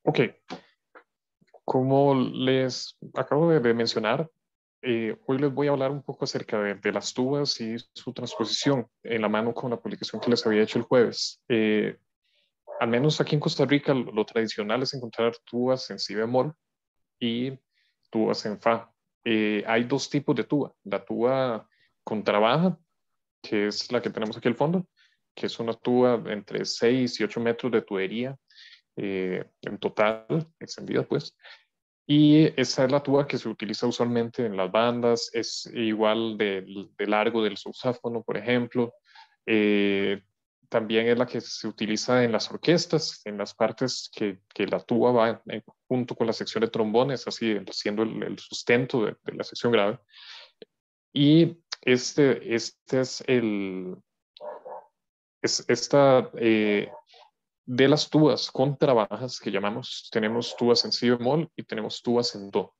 Ok, como les acabo de mencionar, hoy les voy a hablar un poco acerca de las tubas y su transposición en la mano con la publicación que les había hecho el jueves. Al menos aquí en Costa Rica, lo tradicional es encontrar tubas en si bemol y tubas en fa. Hay dos tipos de tuba: la tuba contrabaja, que es la que tenemos aquí al fondo, que es una tuba entre 6 y 8 metros de tubería en total, extendida pues. Y esa es la tuba que se utiliza usualmente en las bandas, es igual de largo del sousáfono, por ejemplo. Eh, También es la que se utiliza en las orquestas, en las partes que la tuba va junto con la sección de trombones, así siendo el sustento de la sección grave. Y este es esta, de las tubas contrabajas que llamamos, tenemos tubas en si bemol y tenemos tubas en do.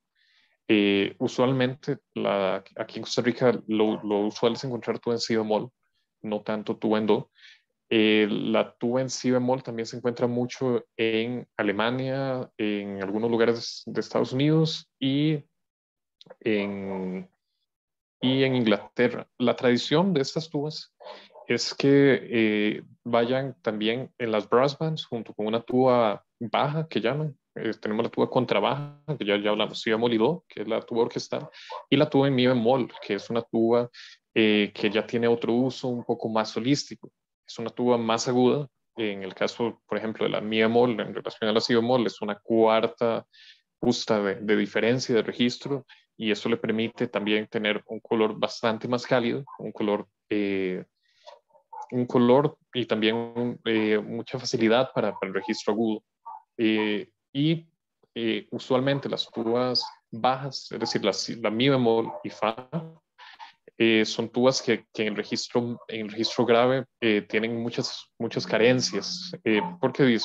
Usualmente aquí en Costa Rica lo usual es encontrar tuba en si bemol, no tanto tuba en do. La tuba en si bemol también se encuentra mucho en Alemania, en algunos lugares de Estados Unidos en, y en Inglaterra. La tradición de estas tubas es que vayan también en las brass bands junto con una tuba baja que llaman. Tenemos la tuba contrabaja, que ya hablamos, si bemol y do, que es la tuba orquestal, y la tuba en mi bemol, que es una tuba que ya tiene otro uso un poco más holístico. Es una tuba más aguda. En el caso, por ejemplo, de la mi bemol en relación a la si bemol, es una cuarta justa de diferencia de registro, y eso le permite también tener un color bastante más cálido, un color y también mucha facilidad para el registro agudo. Y usualmente las tubas bajas, es decir, la mi bemol y fa, son tubas que en el registro grave tienen muchas carencias, porque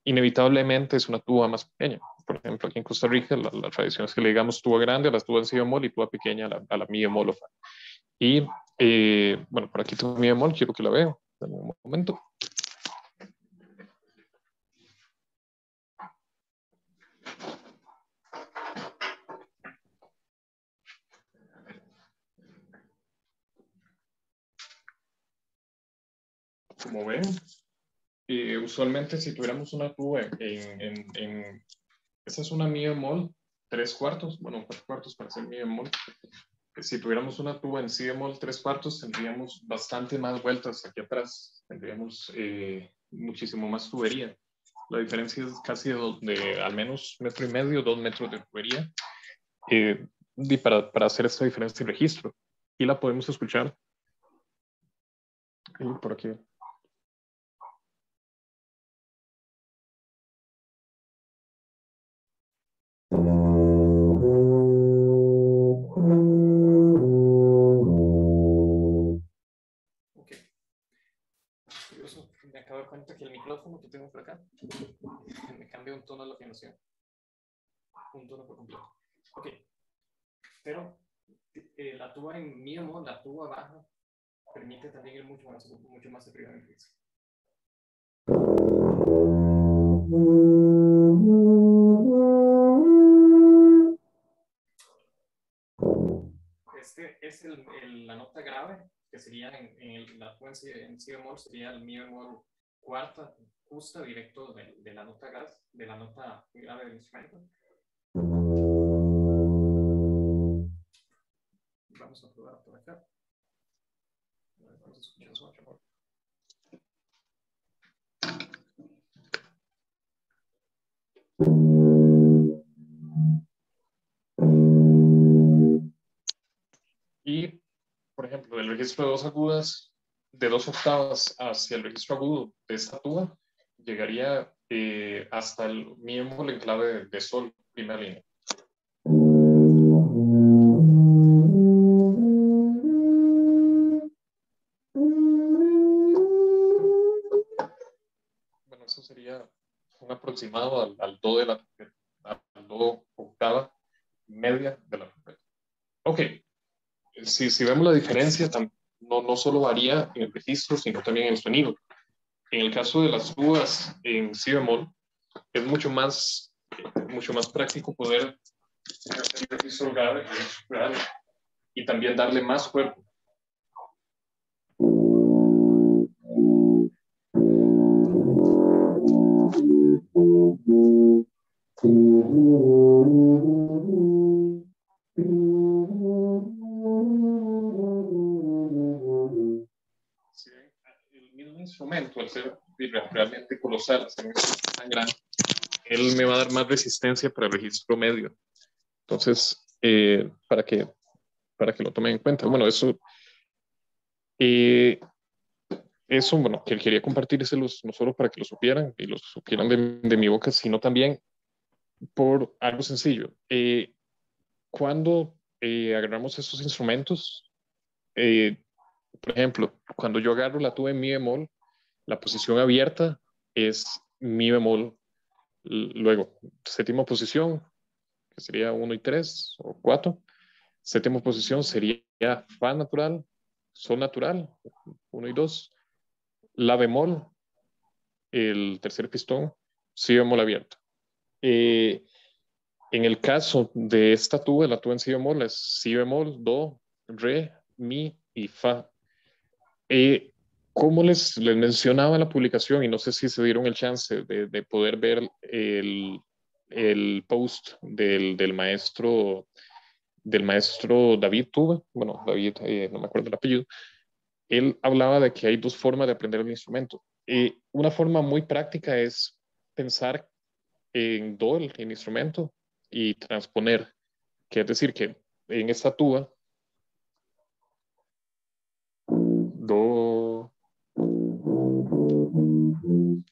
inevitablemente es una tuba más pequeña. Por ejemplo, aquí en Costa Rica la tradición es que le digamos tuba grande a las tubas en si bemol y tuba pequeña a la mi bemol o fa. Y bueno, por aquí tengo mi bemol, quiero que la veo. Dame un momento. Como ven, usualmente si tuviéramos una tuba esta es una mi bemol, tres cuartos, bueno, cuatro cuartos para ser mi bemol. Si tuviéramos una tuba en si bemol tres cuartos, tendríamos bastante más vueltas aquí atrás, tendríamos muchísimo más tubería. La diferencia es casi de al menos 1,5 metros, 2 metros de tubería, y para hacer esta diferencia de registro. Y la podemos escuchar por aquí. Ok. Curioso, me acabo de dar cuenta que el micrófono que tengo por acá me cambia un tono de la afinación, un tono por completo. Ok, pero la tuba en mi bemol, la tuba baja, permite también ir mucho más arriba en el piso. Este es la nota grave, que sería la tuba en si bemol, sería el mi bemol cuarta, justa, directo de la nota de la nota grave del instrumento. Vamos a probar por acá. Vamos a escuchar su otro. Y, por ejemplo, del registro de dos agudas, de dos octavas hacia el registro agudo de esta tuba, llegaría hasta el mi bemol en clave de sol, primera línea. Bueno, eso sería un aproximado al do de la trompeta, al do octava media de la trompeta. Ok, si vemos la diferencia, no solo varía en el registro, sino también en el sonido. En el caso de las tubas en si bemol, es mucho más práctico poder hacer registro grave y también darle más cuerpo. Sí, el mismo instrumento, al ser realmente colosal, al ser un instrumento tan grande, él me va a dar más resistencia para el registro medio. Entonces, para que lo tomen en cuenta. Bueno, eh, bueno, que quería compartírselos no solo para que lo supieran y lo supieran de mi boca, sino también por algo sencillo. Cuando agarramos esos instrumentos, eh, por ejemplo, cuando yo agarro la tuba en mi bemol, la posición abierta es mi bemol. Luego, séptima posición, que sería 1 y 3 o 4. Séptima posición sería fa natural, sol natural, 1 y 2. La bemol, el tercer pistón, si bemol abierto. Eh, en el caso de esta tuba, la tuba en si bemol es si bemol, do, re, mi y fa. Eh, Como les mencionaba en la publicación, y no sé si se dieron el chance de poder ver el post del maestro David Tuba, bueno, David, no me acuerdo el apellido, él hablaba de que hay dos formas de aprender el instrumento. Una forma muy práctica es pensar en do, el instrumento, y transponer, que es decir, que en esta tuba, do,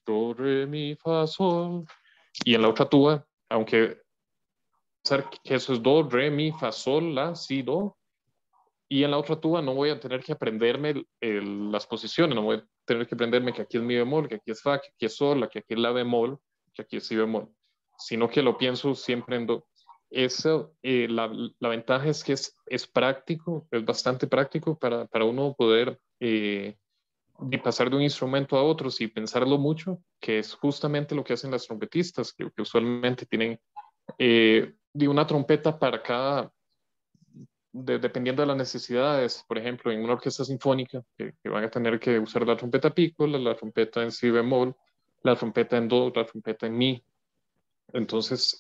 do, re, mi, fa, sol, y en la otra tuba, aunque pensar que eso es do, re, mi, fa, sol, la, si, do, y en la otra tuba no voy a tener que aprenderme las posiciones, no voy a tener que aprenderme que aquí es mi bemol, que aquí es fa, que aquí es sol, que aquí es la bemol, que aquí es si bemol, sino que lo pienso siempre en do. Eso, la ventaja es que es práctico, es bastante práctico para uno poder pasar de un instrumento a otro sin pensarlo mucho, que es justamente lo que hacen las trompetistas, que usualmente tienen de una trompeta para cada, dependiendo de las necesidades. Por ejemplo, en una orquesta sinfónica, que van a tener que usar la trompeta pícola, la trompeta en si bemol, la trompeta en do, la trompeta en mi. Entonces,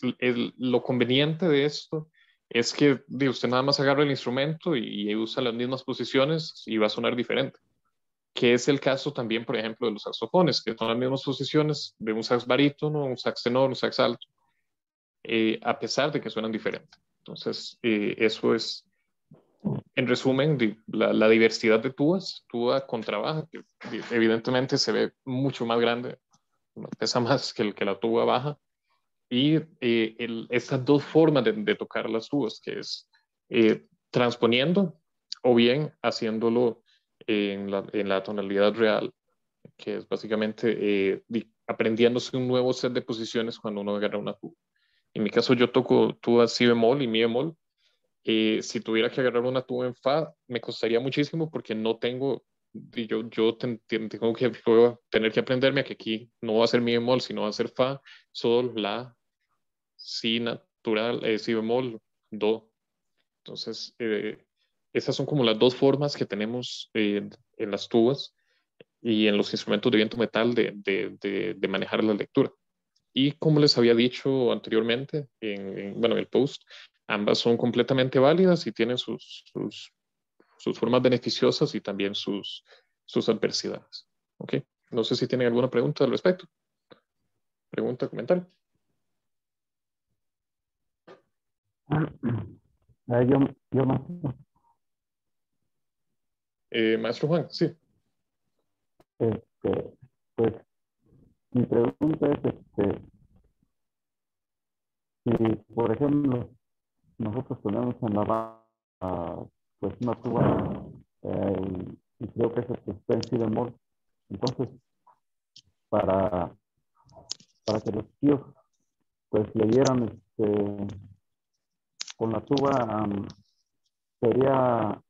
lo conveniente de esto es que usted nada más agarra el instrumento y usa las mismas posiciones y va a sonar diferente, que es el caso también, por ejemplo, de los saxofones, que son las mismas posiciones de un sax barítono, un sax tenor, un sax alto, a pesar de que suenan diferentes. Entonces, eso es, en resumen, la diversidad de tubas, tuba con trabajo, que evidentemente se ve mucho más grande, pesa más que la tuba baja, y estas dos formas de tocar las tubas, que es transponiendo o bien haciéndolo en la tonalidad real, que es básicamente aprendiéndose un nuevo set de posiciones cuando uno agarra una tuba. En mi caso yo toco tuba si bemol y mi bemol. Si tuviera que agarrar una tuba en fa, me costaría muchísimo porque no tengo, tengo que tener que aprenderme a que aquí no va a ser mi bemol, sino va a ser fa, sol, la, si natural, si bemol, do. Entonces, esas son como las dos formas que tenemos en las tubas y en los instrumentos de viento metal de manejar la lectura. Y como les había dicho anteriormente bueno, en el post, ambas son completamente válidas y tienen sus formas beneficiosas y también sus adversidades. ¿Ok? No sé si tienen alguna pregunta al respecto. Pregunta, comentario. Yo más, Maestro Juan, sí. este, pues mi pregunta es, si por ejemplo nosotros tenemos en la pues una tuba y creo que es el que está en si bemol, entonces para, para que los tíos pues leyeran con la tuba, sería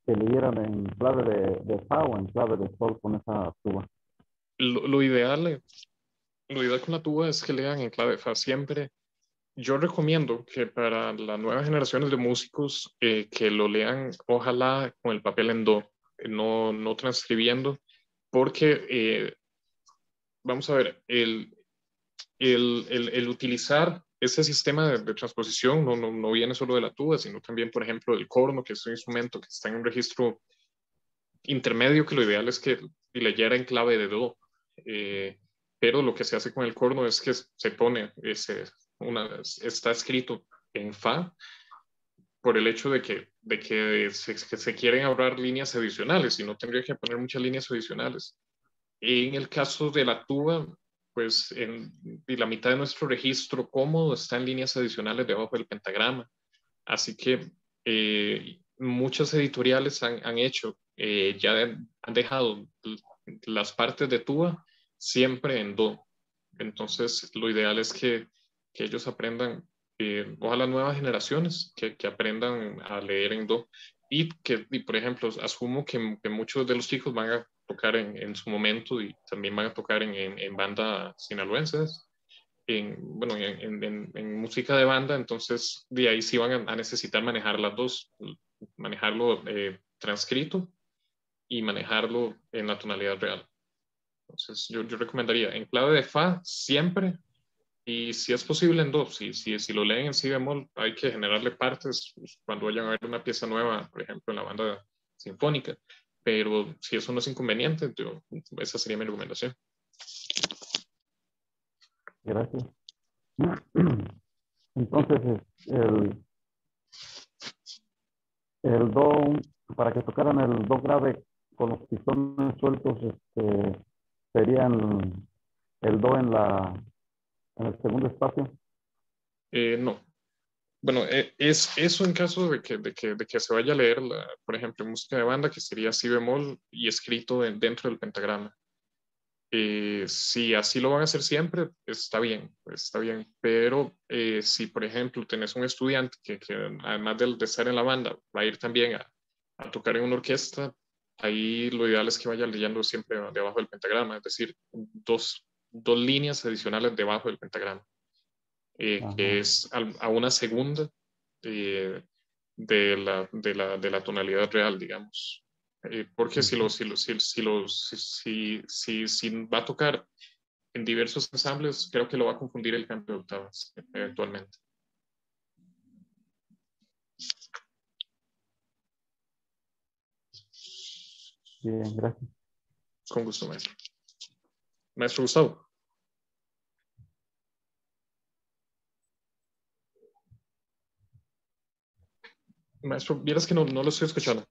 que leyeran en clave de fa o en clave de sol con esa tuba. Lo ideal lo ideal con la tuba es que lean en clave de fa siempre. Yo recomiendo que para las nuevas generaciones de músicos que lo lean, ojalá con el papel en do, no transcribiendo, porque vamos a ver, el utilizar ese sistema de transposición no viene solo de la tuba, sino también, por ejemplo, del corno, que es un instrumento que está en un registro intermedio, que lo ideal es que leyera en clave de do. Pero lo que se hace con el corno es que se pone, está escrito en fa por el hecho de que se quieren ahorrar líneas adicionales y no tendría que poner muchas líneas adicionales. En el caso de la tuba, pues y la mitad de nuestro registro cómodo está en líneas adicionales debajo del pentagrama. Así que muchas editoriales han hecho, ya han dejado las partes de tuba siempre en do. Entonces, lo ideal es que ellos aprendan, ojalá nuevas generaciones, que aprendan a leer en do. Y por ejemplo, asumo que muchos de los chicos van a tocar en su momento y también van a tocar en bandas sinaloenses, bueno, en música de banda, entonces de ahí sí van a necesitar manejar las dos, manejarlo transcrito y manejarlo en la tonalidad real. Entonces yo recomendaría en clave de fa siempre, y si es posible en do. Si lo leen en si bemol, hay que generarle partes cuando vayan a ver una pieza nueva, por ejemplo, en la banda sinfónica. Pero si eso no es inconveniente, esa sería mi recomendación. Gracias. Entonces, el do, para que tocaran el do grave con los pistones sueltos, serían el do en el segundo espacio. No. Bueno, es eso en caso de que se vaya a leer, por ejemplo, música de banda, que sería si bemol y escrito dentro del pentagrama. Si así lo van a hacer siempre, está bien. Pero si, por ejemplo, tenés un estudiante que además de estar en la banda, va a ir también a tocar en una orquesta, ahí lo ideal es que vaya leyendo siempre debajo del pentagrama, es decir, dos líneas adicionales debajo del pentagrama, que es a una segunda eh, de la tonalidad real, digamos. Porque si va a tocar en diversos ensambles, creo que lo va a confundir el cambio de octavas eventualmente. Bien, gracias. Con gusto, maestro. Maestro Gustavo. Maestro, vieras que no lo estoy escuchando.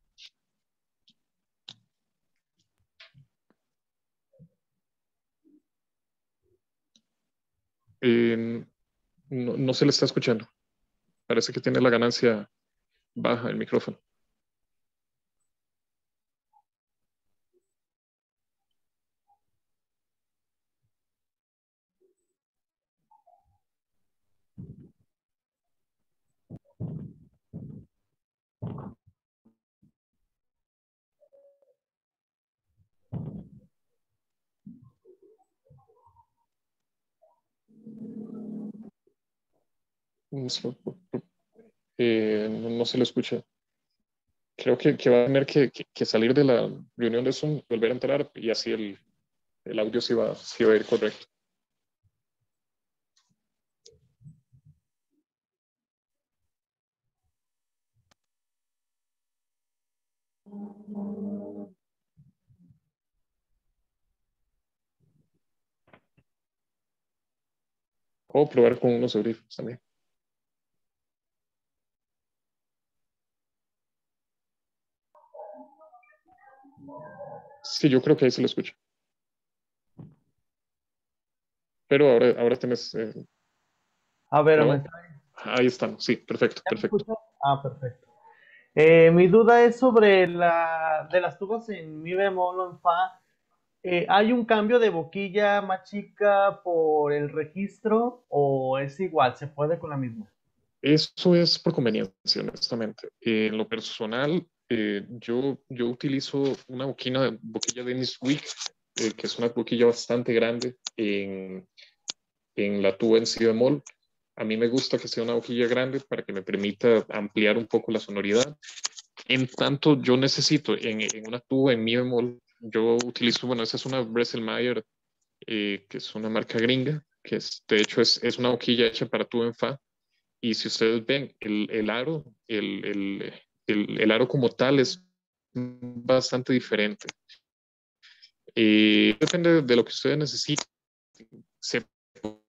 No se le está escuchando. Parece que tiene la ganancia baja el micrófono. No se le escucha. Creo que va a tener que salir de la reunión de Zoom, volver a entrar y así el audio sí va a ir correcto. O probar con unos audífonos también. Sí, yo creo que ahí se lo escucha. Pero ahora tenés... A ver, ¿no? Ahí estamos, sí, perfecto. Ah, perfecto. Mi duda es sobre de las tubas en mi bemol o en fa. ¿Hay un cambio de boquilla más chica por el registro o es igual? ¿Se puede con la misma? Eso es por conveniencia, honestamente. En lo personal, yo utilizo una boquilla Dennis Wick, que es una boquilla bastante grande en la tuba en si bemol. A mí me gusta que sea una boquilla grande para que me permita ampliar un poco la sonoridad. En tanto, yo necesito en una tuba en mi bemol, yo utilizo, bueno, esa es una Dresselmayer, que es una marca gringa, que de hecho es una boquilla hecha para tuba en fa. Y si ustedes ven el aro, el aro como tal es bastante diferente. Depende de lo que ustedes necesiten. Se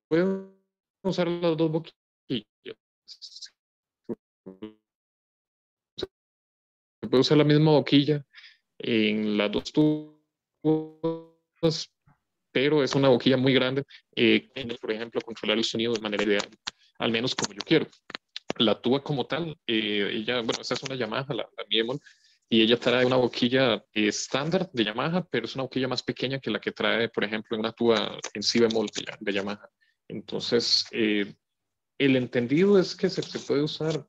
pueden usar las dos boquillas. Se puede usar la misma boquilla en las dos tubas, pero es una boquilla muy grande, por ejemplo, controlar el sonido de manera ideal, al menos como yo quiero. La tuba como tal, ella, bueno, esta es una Yamaha, la Mi Bemol, y ella trae una boquilla estándar de Yamaha, pero es una boquilla más pequeña que la que trae, por ejemplo, en una tuba en Si bemol de Yamaha. Entonces, el entendido es que se puede usar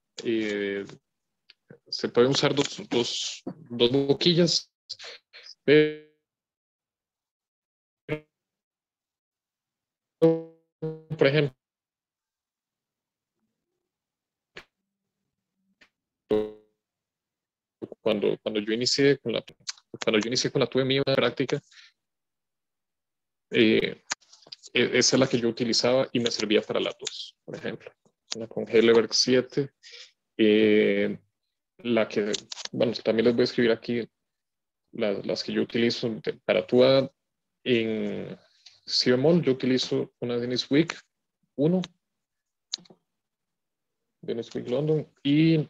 dos boquillas, pero, por ejemplo, cuando yo inicié con la tuve mía práctica, eh, esa es la que yo utilizaba y me servía para las dos, por ejemplo. Una con Helleberg 7, la que, bueno, también les voy a escribir aquí las que yo utilizo para tuba en si bemol. Yo utilizo una Dennis Wick 1, Dennis Wick London, y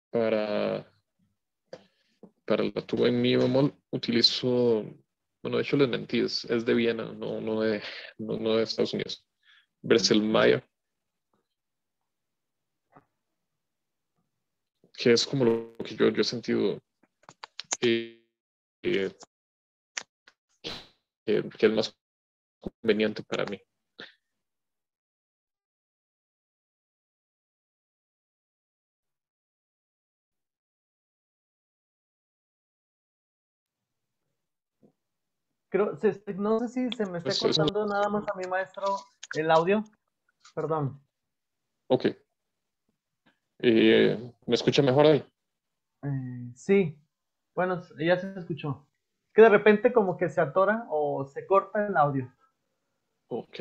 para para la tuba en mi bemol utilizo, bueno, de hecho les mentí, es de Viena, no de Estados Unidos. Dresselmayer, que es como lo que yo he sentido eh, eh, que es más conveniente para mí. No sé si se me está Eso, cortando nada más a mi maestro el audio. Perdón. ok. ¿Me escucha mejor ahí? Sí, bueno, ya se escuchó. Es que de repente como que se atora o se corta el audio. Ok.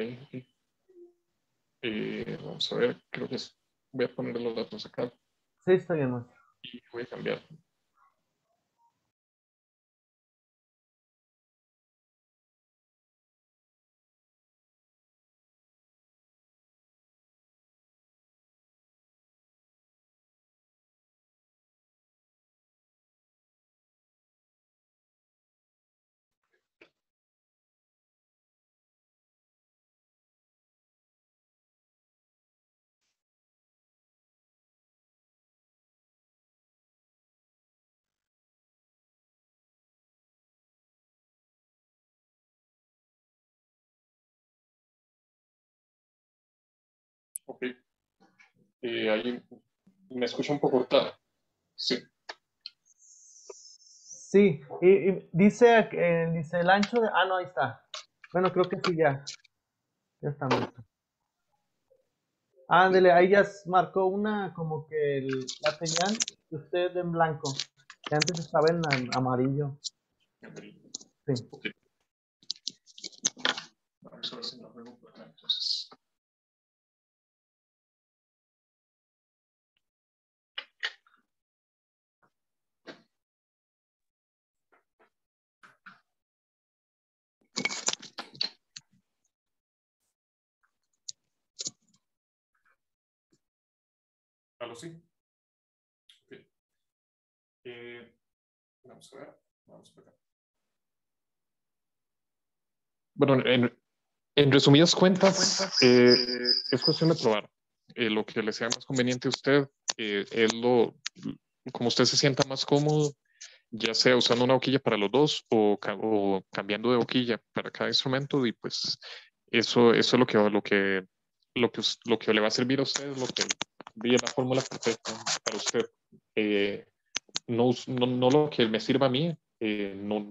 Vamos a ver, creo que voy a poner los datos acá Sí, está bien, maestro. y voy a cambiar. Ok. Ahí me escucha un poco cortada. Sí. Sí, y dice el ancho de... Ah, no, ahí está. Bueno, creo que sí, ya está, maestro. Ándele, ahí ya marcó una como que la señal de usted en blanco, que antes estaba en amarillo. Sí. Ok. Vamos a ver si nos vemos por acá entonces. ¿Aló, sí? Ok. Vamos a ver. Vamos por acá. Bueno, en resumidas cuentas, es cuestión de probar. Lo que le sea más conveniente a usted, es como usted se sienta más cómodo, ya sea usando una boquilla para los dos o cambiando de boquilla para cada instrumento, y pues eso es lo que le va a servir a usted, lo que es la fórmula perfecta para usted. No lo que me sirva a mí, no,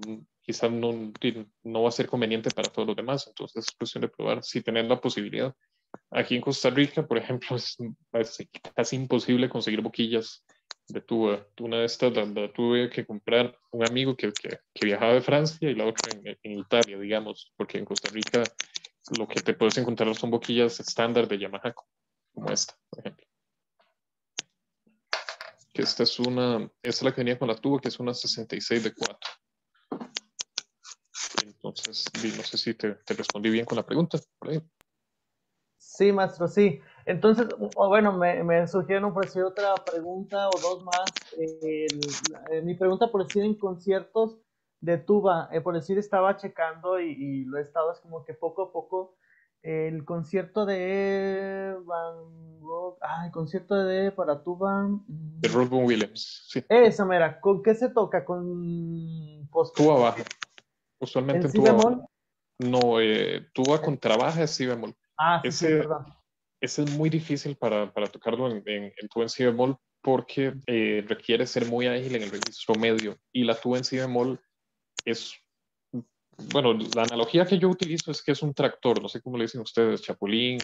quizás no va a ser conveniente para todos los demás. Entonces es cuestión de probar si tenés la posibilidad. Aquí en Costa Rica, por ejemplo, es casi imposible conseguir boquillas de tuba. Una de estas la tuve que comprar un amigo que viajaba de Francia y la otra en Italia, digamos, porque en Costa Rica lo que te puedes encontrar son boquillas estándar de Yamaha, como esta, por ejemplo. Que esta es la que venía con la tuba, que es una 66 de 4. Entonces, no sé si te respondí bien con la pregunta. Por ahí. Sí, maestro, sí. Entonces, bueno, me surgieron ofrecer otra pregunta o dos más. Mi pregunta, por decir, en conciertos de tuba, por decir, estaba checando y lo he estado, es como que poco a poco, el concierto de Van Gogh, el concierto de para tuba. De Robin Williams, sí. Esa, mira, ¿con qué se toca? ¿Con Tuba baja. en Usualmente en si tuba baja. bemol? No, tuba con trabaja es si bemol. Sí, sí, Ese, perdón. ese es muy difícil para tocarlo en tuba en si bemol porque requiere ser muy ágil en el registro medio. Y la tuba en si bemol es, bueno, la analogía que yo utilizo es que es un tractor, no sé cómo le dicen ustedes, chapulín,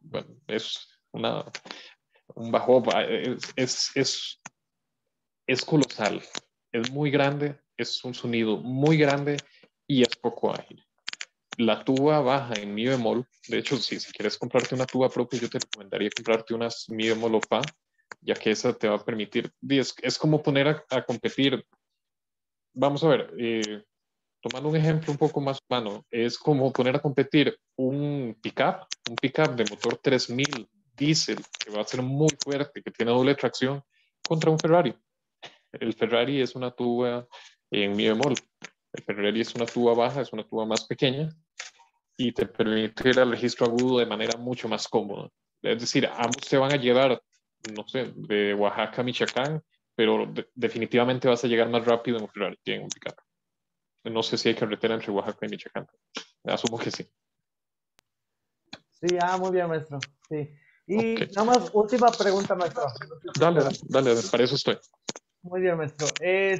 bueno, es un bajo, es colosal, es muy grande, es un sonido muy grande y es poco ágil. La tuba baja en mi bemol, de hecho, si quieres comprarte una tuba propia, yo te recomendaría comprarte unas mi bemol o fa, ya que esa te va a permitir, es como poner a competir, vamos a ver, tomando un ejemplo un poco más humano, es como poner a competir un pickup de motor 3000 diésel, que va a ser muy fuerte, que tiene doble tracción, contra un Ferrari. El Ferrari es una tuba en mi bemol. El Ferrari es una tuba baja, es una tuba más pequeña y te permite ir al registro agudo de manera mucho más cómoda. Es decir, ambos te van a llevar, no sé, de Oaxaca a Michoacán, pero definitivamente vas a llegar más rápido en un Ferrari que en un pickup. No sé si hay carretera entre Oaxaca y Michoacán. Asumo que sí. Sí, muy bien, maestro. Sí. Ok. Y nada más, última pregunta, maestro. No sé si Dale, pueda. dale, para eso estoy. Muy bien, maestro.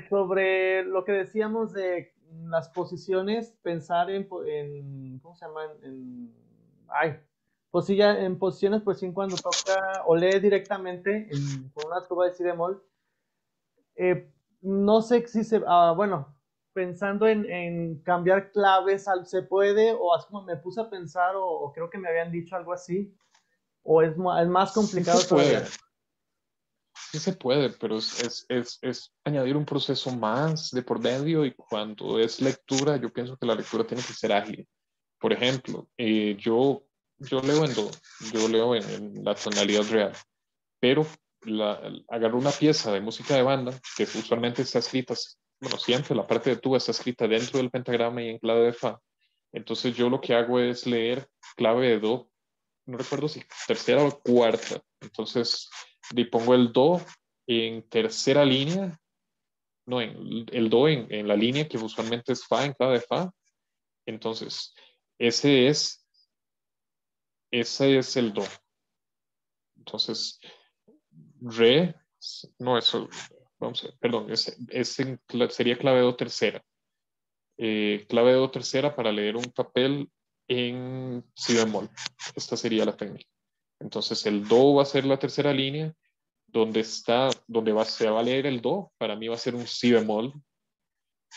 Sobre lo que decíamos de las posiciones, pensar ¿cómo se llama? Pues sí, ya en posiciones, pues sí, cuando toca o lee directamente con una tuba de si bemol, no sé si bueno, pensando en cambiar claves, ¿se puede? O así como me puse a pensar, o creo que me habían dicho algo así, o es más Sí se complicado puede, todavía. sí se puede, pero es añadir un proceso más de por medio y cuando es lectura, yo pienso que la lectura tiene que ser ágil. Por ejemplo, yo leo en do, yo leo en la tonalidad real, pero agarro una pieza de música de banda que usualmente está escrita, bueno, siempre la parte de tuba está escrita dentro del pentagrama y en clave de fa. Entonces yo lo que hago es leer clave de do, no recuerdo si tercera o cuarta. Entonces le pongo el do en tercera línea, no, el do en la línea que usualmente es fa en clave de fa. Entonces, ese es, ese es el do. Entonces, re, no, eso, vamos a ver, perdón, sería clave do tercera. Clave do tercera para leer un papel en si bemol. Esta sería la técnica. Entonces, el do va a ser la tercera línea, se va a leer el do, para mí va a ser un si bemol,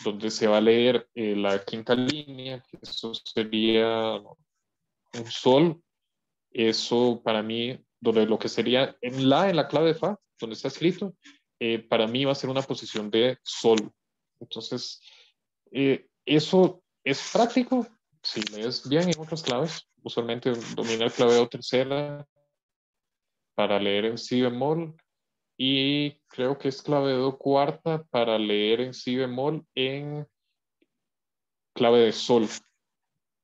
donde se va a leer la quinta línea, que eso sería un sol, eso para mí, donde lo que sería en la clave de fa, donde está escrito, para mí va a ser una posición de sol. Entonces, eso es práctico si lees bien en otras claves. Usualmente domina el claveo tercera para leer en si bemol y creo que es claveo cuarta para leer en si bemol en clave de sol.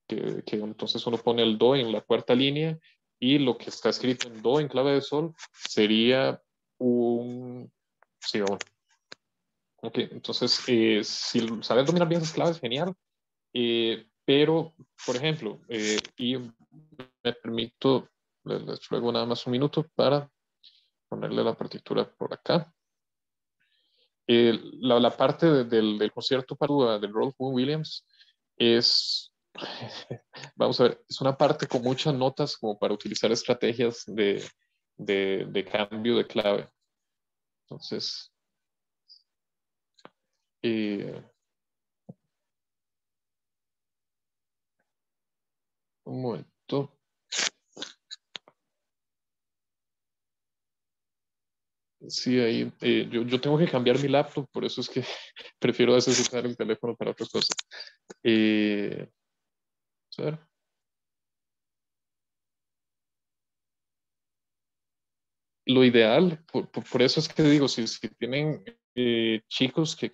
Que entonces uno pone el do en la cuarta línea y lo que está escrito en do en clave de sol sería un sí, bueno. Ok, entonces si sabes dominar bien esas claves, genial. Pero, por ejemplo, y me permito, les ruego nada más un minuto para ponerle la partitura por acá. La parte del concierto para tuba de Rolf Williams es, vamos a ver, es una parte con muchas notas como para utilizar estrategias de cambio de clave. Entonces, eh, un momento. Sí, ahí yo tengo que cambiar mi laptop, por eso es que prefiero a veces usar el teléfono para otras cosas. A ver. Lo ideal, por eso es que digo, si tienen chicos que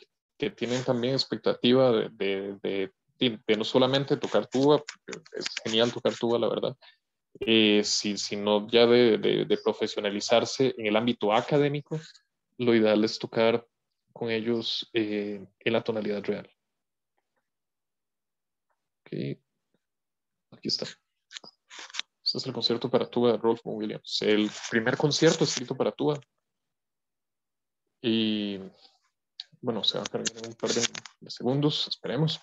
tienen también expectativa de no solamente tocar tuba, porque es genial tocar tuba, la verdad, sino ya de profesionalizarse en el ámbito académico, lo ideal es tocar con ellos en la tonalidad real. Okay. Aquí está. Este es el concierto para tuba de Rolf Williams. El primer concierto escrito para tuba. Y bueno, se va a cargar en un par de segundos, esperemos.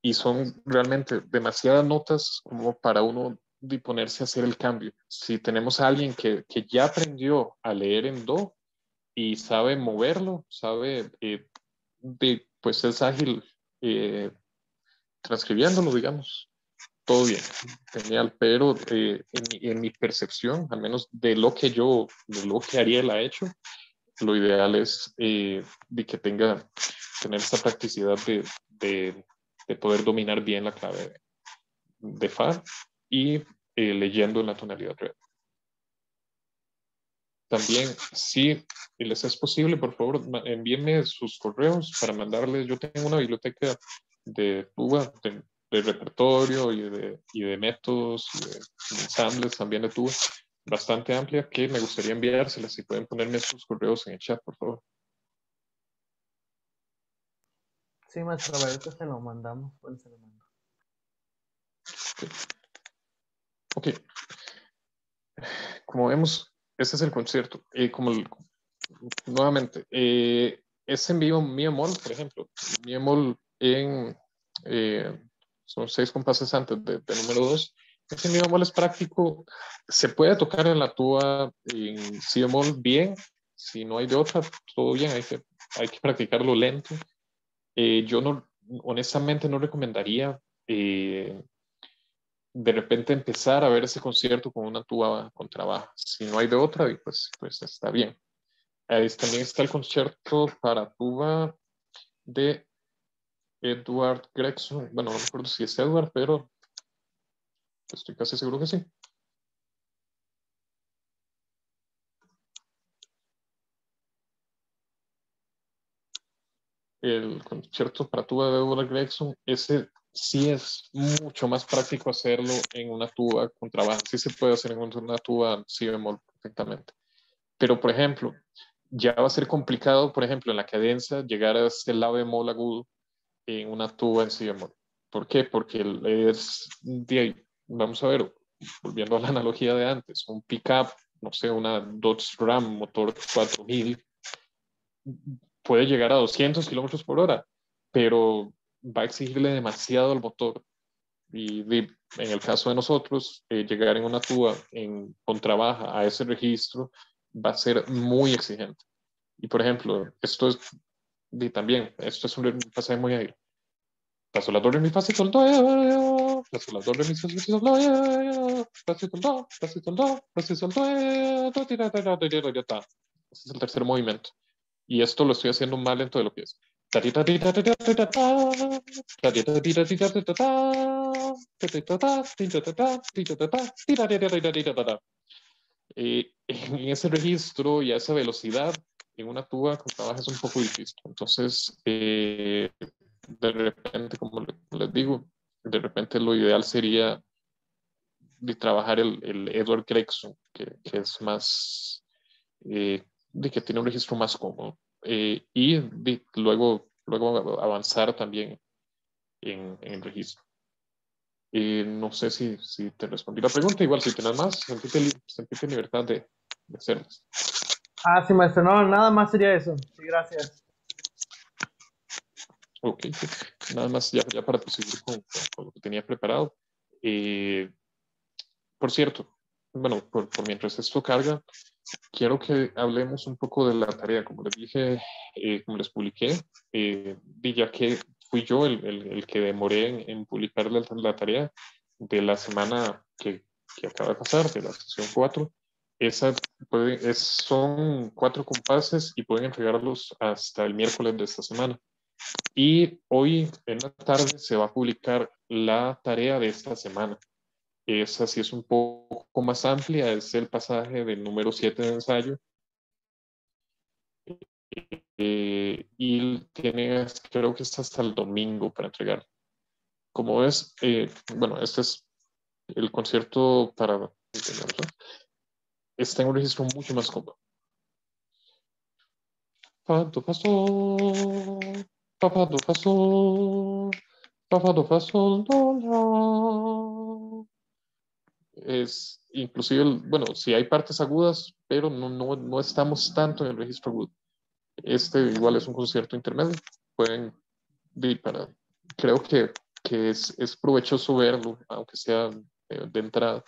Y son realmente demasiadas notas como para uno de ponerse a hacer el cambio. Si tenemos a alguien que ya aprendió a leer en do y sabe moverlo, sabe, pues es ágil transcribiéndolo, digamos, todo bien, genial, pero en mi percepción, al menos de lo que Ariel ha hecho, lo ideal es de que tener esta practicidad de poder dominar bien la clave de Fa y leyendo en la tonalidad real. También, si les es posible, por favor, envíenme sus correos para mandarles. Yo tengo una biblioteca de tuba, de repertorio y de métodos, y de ensambles también de tuba, bastante amplia, que me gustaría enviárselas. Si pueden ponerme sus correos en el chat, por favor. Sí, maestro, a ver, ahorita se lo mandamos. Pues se lo mando. Ok. Como vemos, este es el concierto. Nuevamente, es en vivo mi bemol, por ejemplo. Mi bemol eh, son 6 compases antes de número 2. Ese mi bemol es práctico. Se puede tocar en la tuba en si bemol bien. Si no hay de otra, todo bien. Hay que practicarlo lento. Yo no, honestamente no recomendaría de repente empezar a ver ese concierto con una tuba contrabaja. Si no hay de otra, pues está bien. Ahí también está el concierto para tuba de Edward Gregson. Bueno, no me acuerdo si es Edward, pero estoy casi seguro que sí. El concierto para tuba de Edward Gregson, ese sí es mucho más práctico hacerlo en una tuba contrabaja. Sí se puede hacer en una tuba si bemol perfectamente. Pero, por ejemplo, ya va a ser complicado, por ejemplo, en la cadencia, llegar a este la bemol agudo en una tuba en si bemol. ¿Por qué? Porque vamos a ver, volviendo a la analogía de antes, un pickup, no sé, una Dodge Ram motor 4000, puede llegar a 200 kilómetros por hora, pero va a exigirle demasiado al motor. En el caso de nosotros, llegar en una tuba en contrabaja a ese registro va a ser muy exigente. Y por ejemplo, esto es un pasaje muy ágil. La sol, la do, re, mi, fa, si, sol, do, la sol, la do, re, mi, sol, si, sol, do, fa, si, sol, do, fa, si, sol, do, fa, si, sol, do, ti, ra, ra, ra, ra, ra, ta. Este es el tercer movimiento. Y esto lo estoy haciendo más lento de lo que es. En ese registro y a esa velocidad, en una tuba con trabajo es un poco difícil. Entonces, de repente, como les digo, de repente lo ideal sería de trabajar el Edward Gregson, que es más, de que tiene un registro más cómodo, y luego avanzar también en el registro. No sé si te respondí la pregunta, igual si tienes más, sentite libertad de hacerlas. Ah, sí, maestro, no, nada más sería eso. Sí, gracias. Ok, nada más ya para proseguir con lo que tenía preparado. Eh, por cierto, bueno, por mientras esto carga, quiero que hablemos un poco de la tarea. Como les dije, como les publiqué, y ya que fui yo el que demoré en publicar la tarea de la semana que acaba de pasar, de la sesión 4. Esa son 4 compases y pueden entregarlos hasta el miércoles de esta semana. Y hoy en la tarde se va a publicar la tarea de esta semana. Esa sí es un poco más amplia, es el pasaje del número 7 de ensayo. Y creo que está hasta el domingo para entregar. Como ves, bueno, este es el concierto para... Está en un registro mucho más cómodo. Fa, do, fa, sol, fa, do, fa, sol, fa, do, fa, sol, do, la. Es inclusive, bueno, sí hay partes agudas, pero no estamos tanto en el registro agudo. Este igual es un concierto intermedio. Pueden para, creo que es provechoso verlo, aunque sea de entrada.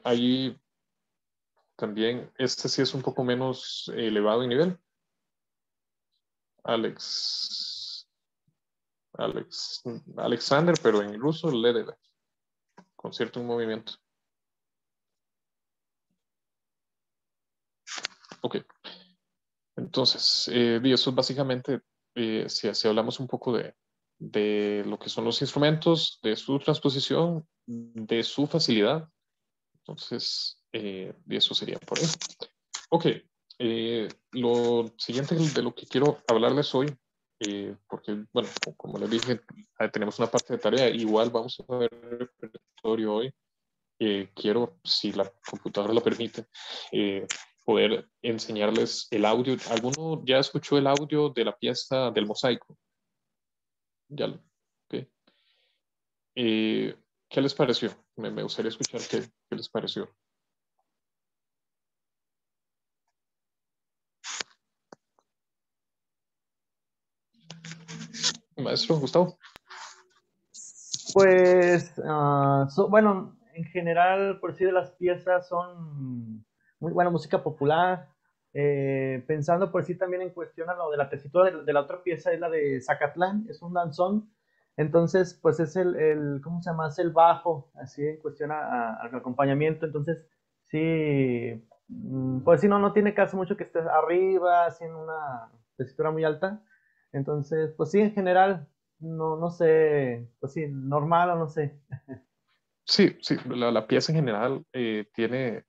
Ahí también, este sí es un poco menos elevado en nivel. Alex, Alexander, pero en ruso, Ledeve, concierto en movimiento. Ok, entonces, eso es básicamente, si hablamos un poco de lo que son los instrumentos, de su transposición, de su facilidad. Entonces, y eso sería por ahí. Ok, lo siguiente de lo que quiero hablarles hoy, porque, bueno, como les dije, tenemos una parte de tarea, igual vamos a ver el repertorio hoy. Quiero, si la computadora lo permite, eh, poder enseñarles el audio. ¿Alguno ya escuchó el audio de la pieza del mosaico? Ya, ok. Eh, ¿Qué les pareció? Me gustaría escuchar qué les pareció. Maestro Gustavo. Pues, bueno, en general, por sí de las piezas son muy buena música popular. Pensando por sí también en cuestión a lo de la tesitura de la otra pieza, es la de Zacatlán, es un danzón. Entonces, pues es ¿cómo se llama? Es el bajo, así en cuestión al acompañamiento. Entonces, sí, pues sí, no tiene caso mucho que estés arriba, así en una tesitura muy alta. Entonces, pues sí, en general, no sé, pues sí, normal o no sé. Sí, sí, la pieza en general tiene,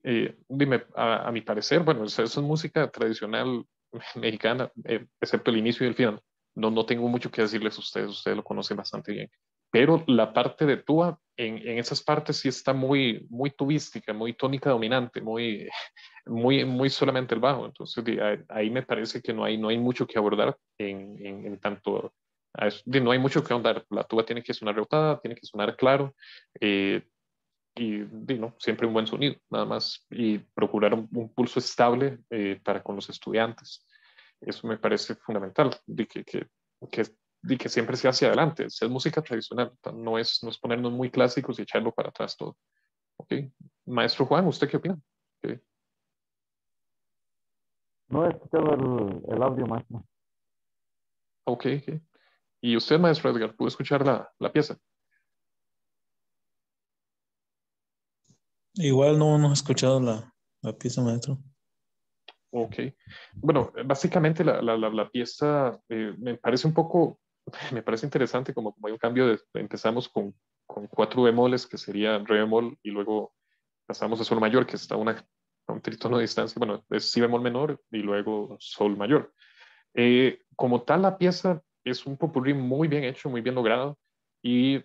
dime, a mi parecer, bueno, eso es música tradicional mexicana, excepto el inicio y el final. No tengo mucho que decirles a ustedes lo conocen bastante bien. Pero la parte de tuba, en esas partes sí está muy tubística, muy tónica dominante, muy solamente el bajo. Entonces, ahí me parece que no hay mucho que abordar en tanto. No hay mucho que ahondar. La tuba tiene que sonar rotada, tiene que sonar claro. eh, no, siempre un buen sonido, nada más, y procurar un pulso estable para con los estudiantes. Eso me parece fundamental, que, de que siempre se hacia adelante. Es música tradicional, no es ponernos muy clásicos y echarlo para atrás todo. ¿Ok? Maestro Juan, ¿usted qué opina? Ok, No he escuchado el audio, maestro. ok. Ok. ¿Y usted, maestro Edgar, pudo escuchar la pieza? Igual no he escuchado la pieza, maestro. Ok. Bueno, básicamente la pieza me parece un poco, me parece interesante como hay un cambio empezamos con 4 bemoles, que sería re bemol, y luego pasamos a sol mayor, que está a un tritono de distancia, bueno, es si bemol menor y luego sol mayor. Como tal, la pieza es un popurrí muy bien hecho, muy bien logrado, y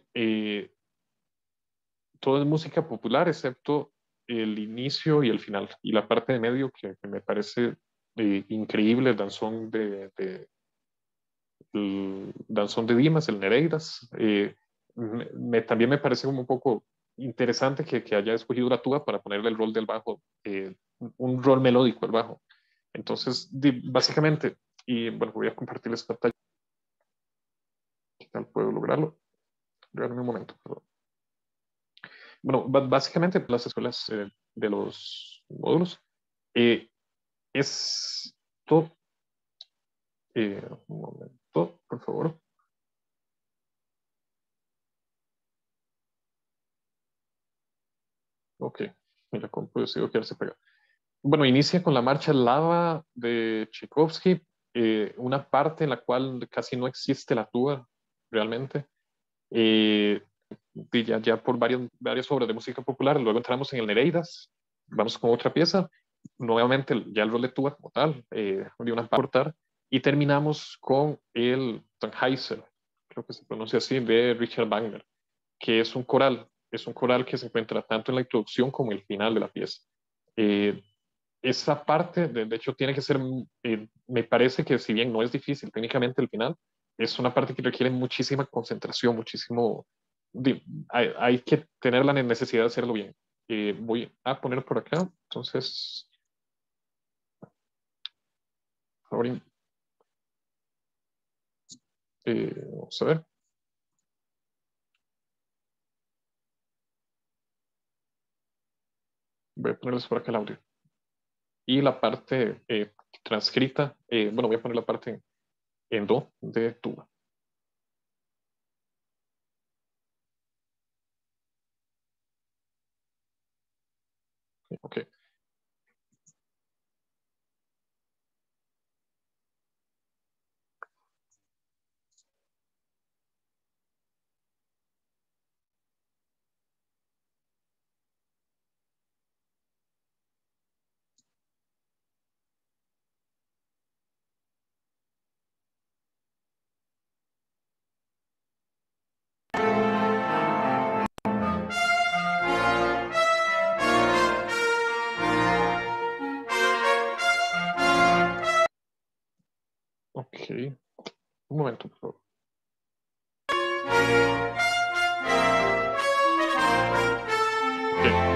todo es música popular, excepto el inicio y el final, y la parte de medio que me parece increíble, el danzón de Dimas, el Nereidas. También me parece como un poco interesante que haya escogido la tuba para ponerle el rol del bajo un rol melódico el bajo. Entonces, básicamente, y bueno, voy a compartirles pantalla. ¿Qué tal puedo lograrlo? Regálame un momento, perdón. Bueno, básicamente las escuelas de los módulos es todo. Un momento, por favor. Ok, mira, cómo puedo decir que se pega. Bueno, inicia con la marcha Lava de Tchaikovsky, una parte en la cual casi no existe la tuba realmente. Ya por varias obras de música popular, luego entramos en el Nereidas, vamos con otra pieza, nuevamente ya el rol de tuba como tal, de una parte, y terminamos con el Tannhäuser, creo que se pronuncia así, de Richard Wagner, que es un coral que se encuentra tanto en la introducción como en el final de la pieza. Eh, Esa parte, de hecho, tiene que ser, me parece que si bien no es difícil técnicamente el final, es una parte que requiere muchísima concentración, muchísimo, hay que tener la necesidad de hacerlo bien. Voy a poner por acá, entonces, ahora, vamos a ver. Voy a ponerles por acá el audio. Y la parte transcrita, bueno, voy a poner la parte en do de tuba. Ok. Ok. Un momento, por favor. Ok.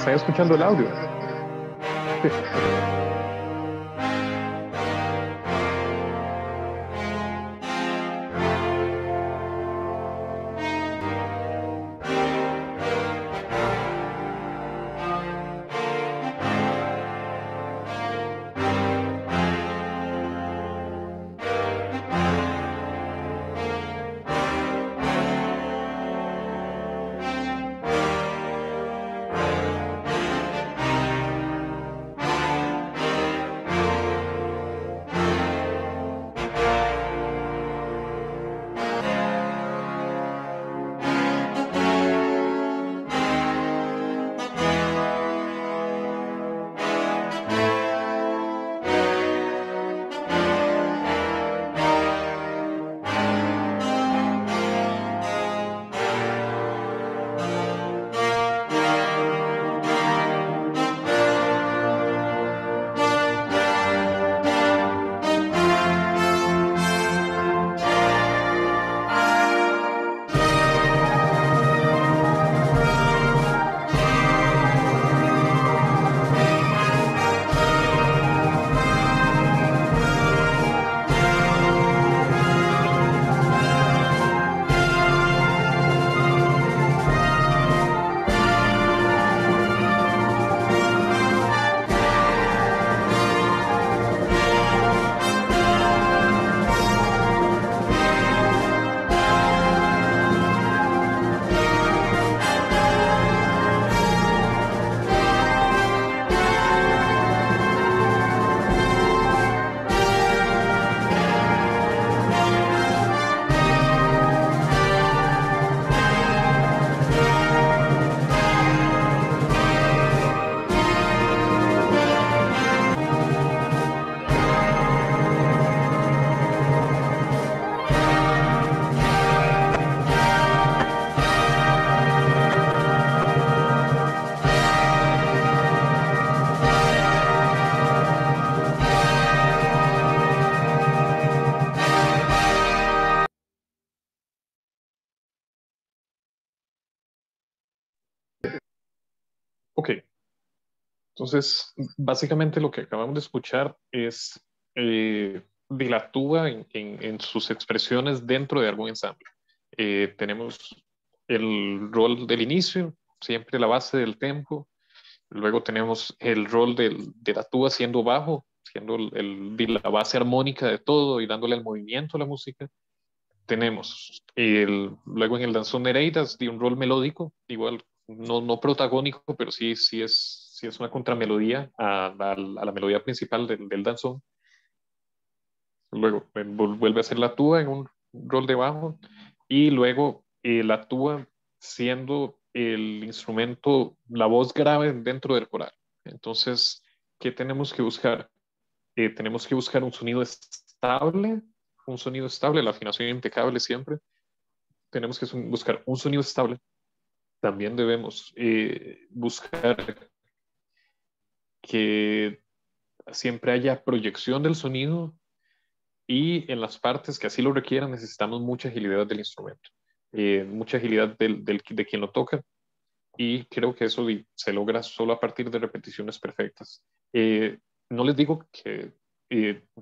¿Están escuchando el audio? Ok, entonces básicamente lo que acabamos de escuchar es de la tuba en sus expresiones dentro de algún ensamble. Tenemos el rol del inicio, siempre la base del tempo. Luego tenemos el rol de la tuba siendo bajo, siendo la base armónica de todo y dándole el movimiento a la música. Tenemos luego en el danzón Nereidas de un rol melódico, igual no protagónico, pero sí es una contramelodía a la melodía principal del danzón. Luego vuelve a ser la tuba en un rol de bajo y luego la tuba siendo el instrumento, la voz grave dentro del coral. Entonces, ¿qué tenemos que buscar? Tenemos que buscar un sonido estable, la afinación impecable siempre. Tenemos que buscar un sonido estable. También debemos buscar que siempre haya proyección del sonido y en las partes que así lo requieran necesitamos mucha agilidad del instrumento, mucha agilidad de quien lo toca y creo que eso se logra solo a partir de repeticiones perfectas. Eh, no les digo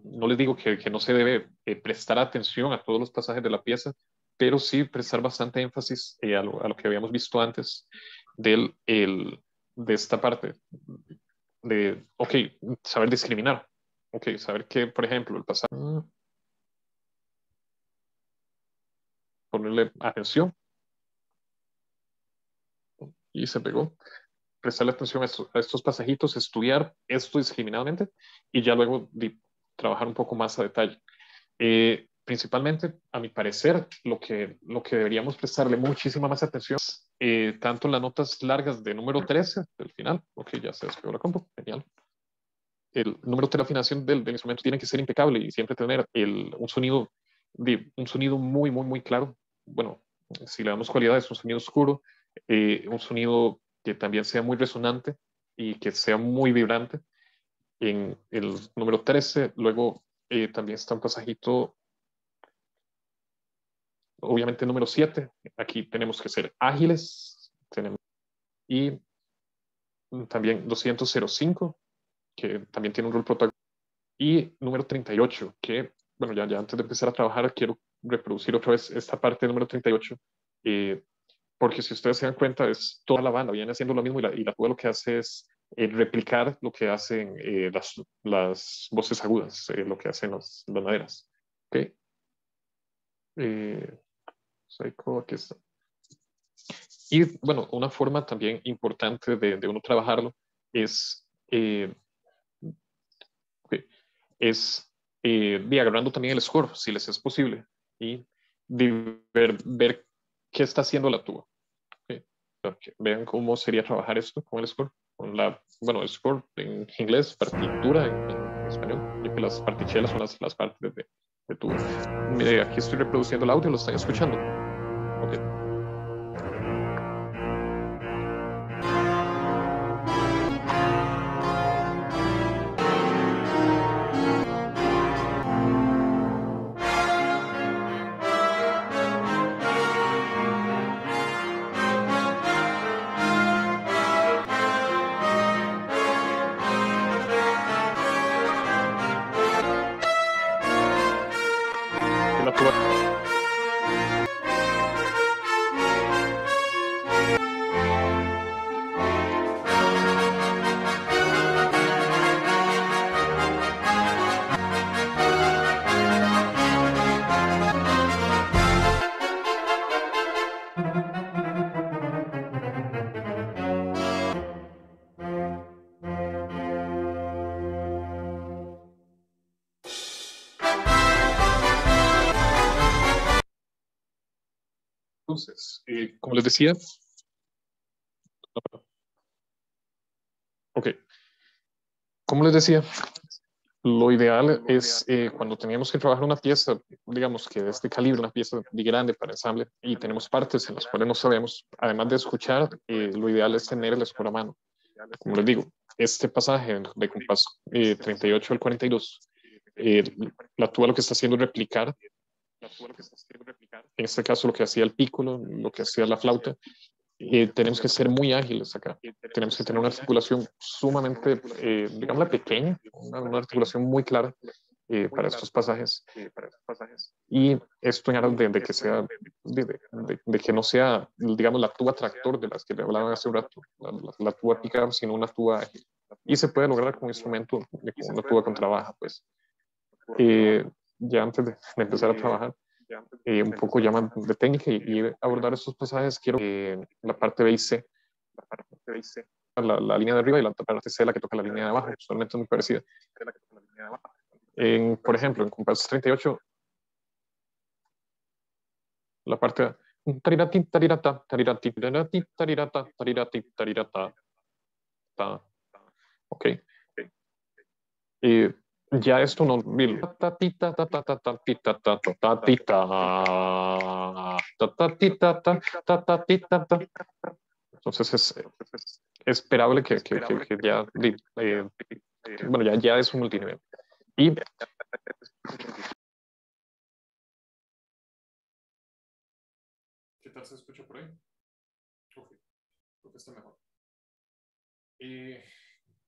no les digo que no se debe prestar atención a todos los pasajes de la pieza, pero sí prestar bastante énfasis a lo que habíamos visto antes de esta parte ok, saber discriminar, ok, saber que, por ejemplo, el pasaje, ponerle atención y se pegó. Prestarle atención a estos pasajitos, estudiar esto discriminadamente y ya luego trabajar un poco más a detalle. Principalmente, a mi parecer, lo que deberíamos prestarle muchísima más atención, tanto en las notas largas de número 13 del final, ok, ya se despegó la compu, genial. El número de afinación del instrumento tiene que ser impecable y siempre tener un sonido muy, muy, muy claro. Bueno, si le damos cualidades, un sonido oscuro, un sonido que también sea muy resonante y que sea muy vibrante. En el número 13, luego también está un pasajito, obviamente número 7. Aquí tenemos que ser ágiles y también 200.05, que también tiene un rol protagonista, y número 38, que, bueno, ya antes de empezar a trabajar, quiero reproducir otra vez esta parte del número 38, porque si ustedes se dan cuenta, es toda la banda, viene haciendo lo mismo, y la tuba lo que hace es replicar lo que hacen las voces agudas, lo que hacen las maderas. ¿Ok? Psycho, aquí está. Y bueno, una forma también importante de uno trabajarlo es, okay, es agarrando también el score, si les es posible, y ver qué está haciendo la tuba. Okay. Okay. Vean cómo sería trabajar esto con el score. Con el score en inglés, partitura en español, ya que las partichelas son las partes de tuba. Mire, aquí estoy reproduciendo el audio, ¿lo están escuchando? Okay. La tuba. Entonces, como les decía, ok, como les decía, lo ideal es cuando teníamos que trabajar una pieza, digamos que de este calibre, una pieza de grande para ensamble, y tenemos partes en las cuales no sabemos, además de escuchar, lo ideal es tener el score a mano. Como les digo, este pasaje de compás 38 al 42, la tuba lo que está haciendo es replicar, en este caso lo que hacía el pícolo, lo que hacía la flauta. Tenemos que ser muy ágiles acá. Tenemos que tener una articulación sumamente, digámosla, pequeña, una articulación muy clara para estos pasajes. Y esto en aras de que sea, de que no sea, digamos, la tuba tractor de las que le hablaban hace un rato, la tuba pickup, sino una tuba ágil. Y se puede lograr con un instrumento, con una tuba con trabaja, pues. Ya antes de empezar a trabajar, un poco ya más de técnica y abordar estos pasajes, quiero la parte B y C, la línea de arriba, y la parte C, la que toca la línea de abajo, usualmente es muy parecida. Por ejemplo, en compás 38, la parte A, tarirati, tarirata, tarirati, tarirati, tarirata, tarirati, tarirata, ta. Ok. Ya esto no, ta tita ta ta ta ta tita ta ta ta tita ta ta tita ta ta ta tita ta. Entonces es esperable que ya, bueno, ya es un multinivel. Y ¿qué tal se escucha por ahí? Ok, creo que está mejor.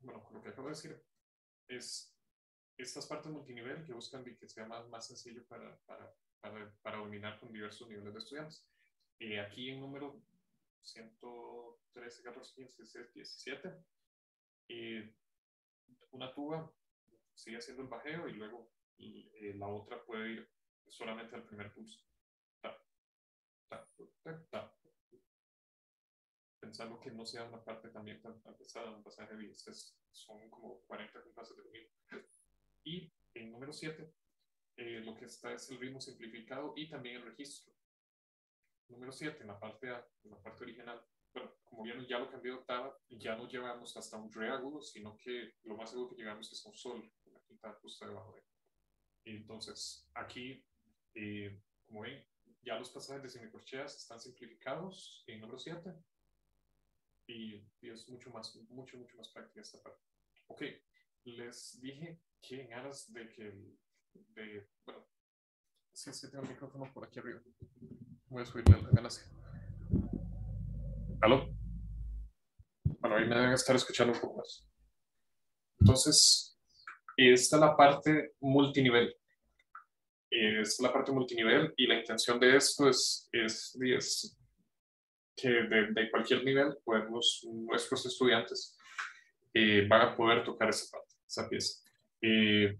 Bueno, lo que acabo de decir es estas partes multinivel que buscan que sea más sencillo para dominar con diversos niveles de estudiantes. Aquí en número 113, 14, 15, 16, 17, una tuba sigue haciendo el bajeo y luego la otra puede ir solamente al primer pulso. Ta, ta, ta, ta. Pensando que no sea una parte también tan pesada, un pasaje de son como 40 compases de dominio. Y en número 7, lo que está es el ritmo simplificado y también el registro. Número 7, en la parte A, en la parte original, bueno, como vieron, ya lo cambié de octava y ya no llevamos hasta un re agudo, sino que lo más seguro que llegamos es a un sol, la quinta justo debajo de él. Y entonces, aquí, como ven, ya los pasajes de semicorcheas están simplificados en número 7 y es mucho más práctica esta parte. Ok, les dije que en aras de que, bueno, sí, es que tengo el micrófono por aquí arriba. Voy a subirle la ganancia. ¿Aló? Bueno, ahí me deben estar escuchando un poco más. Entonces, esta es la parte multinivel. Esta es la parte multinivel y la intención de esto es que de cualquier nivel nuestros estudiantes van a poder tocar esa pieza.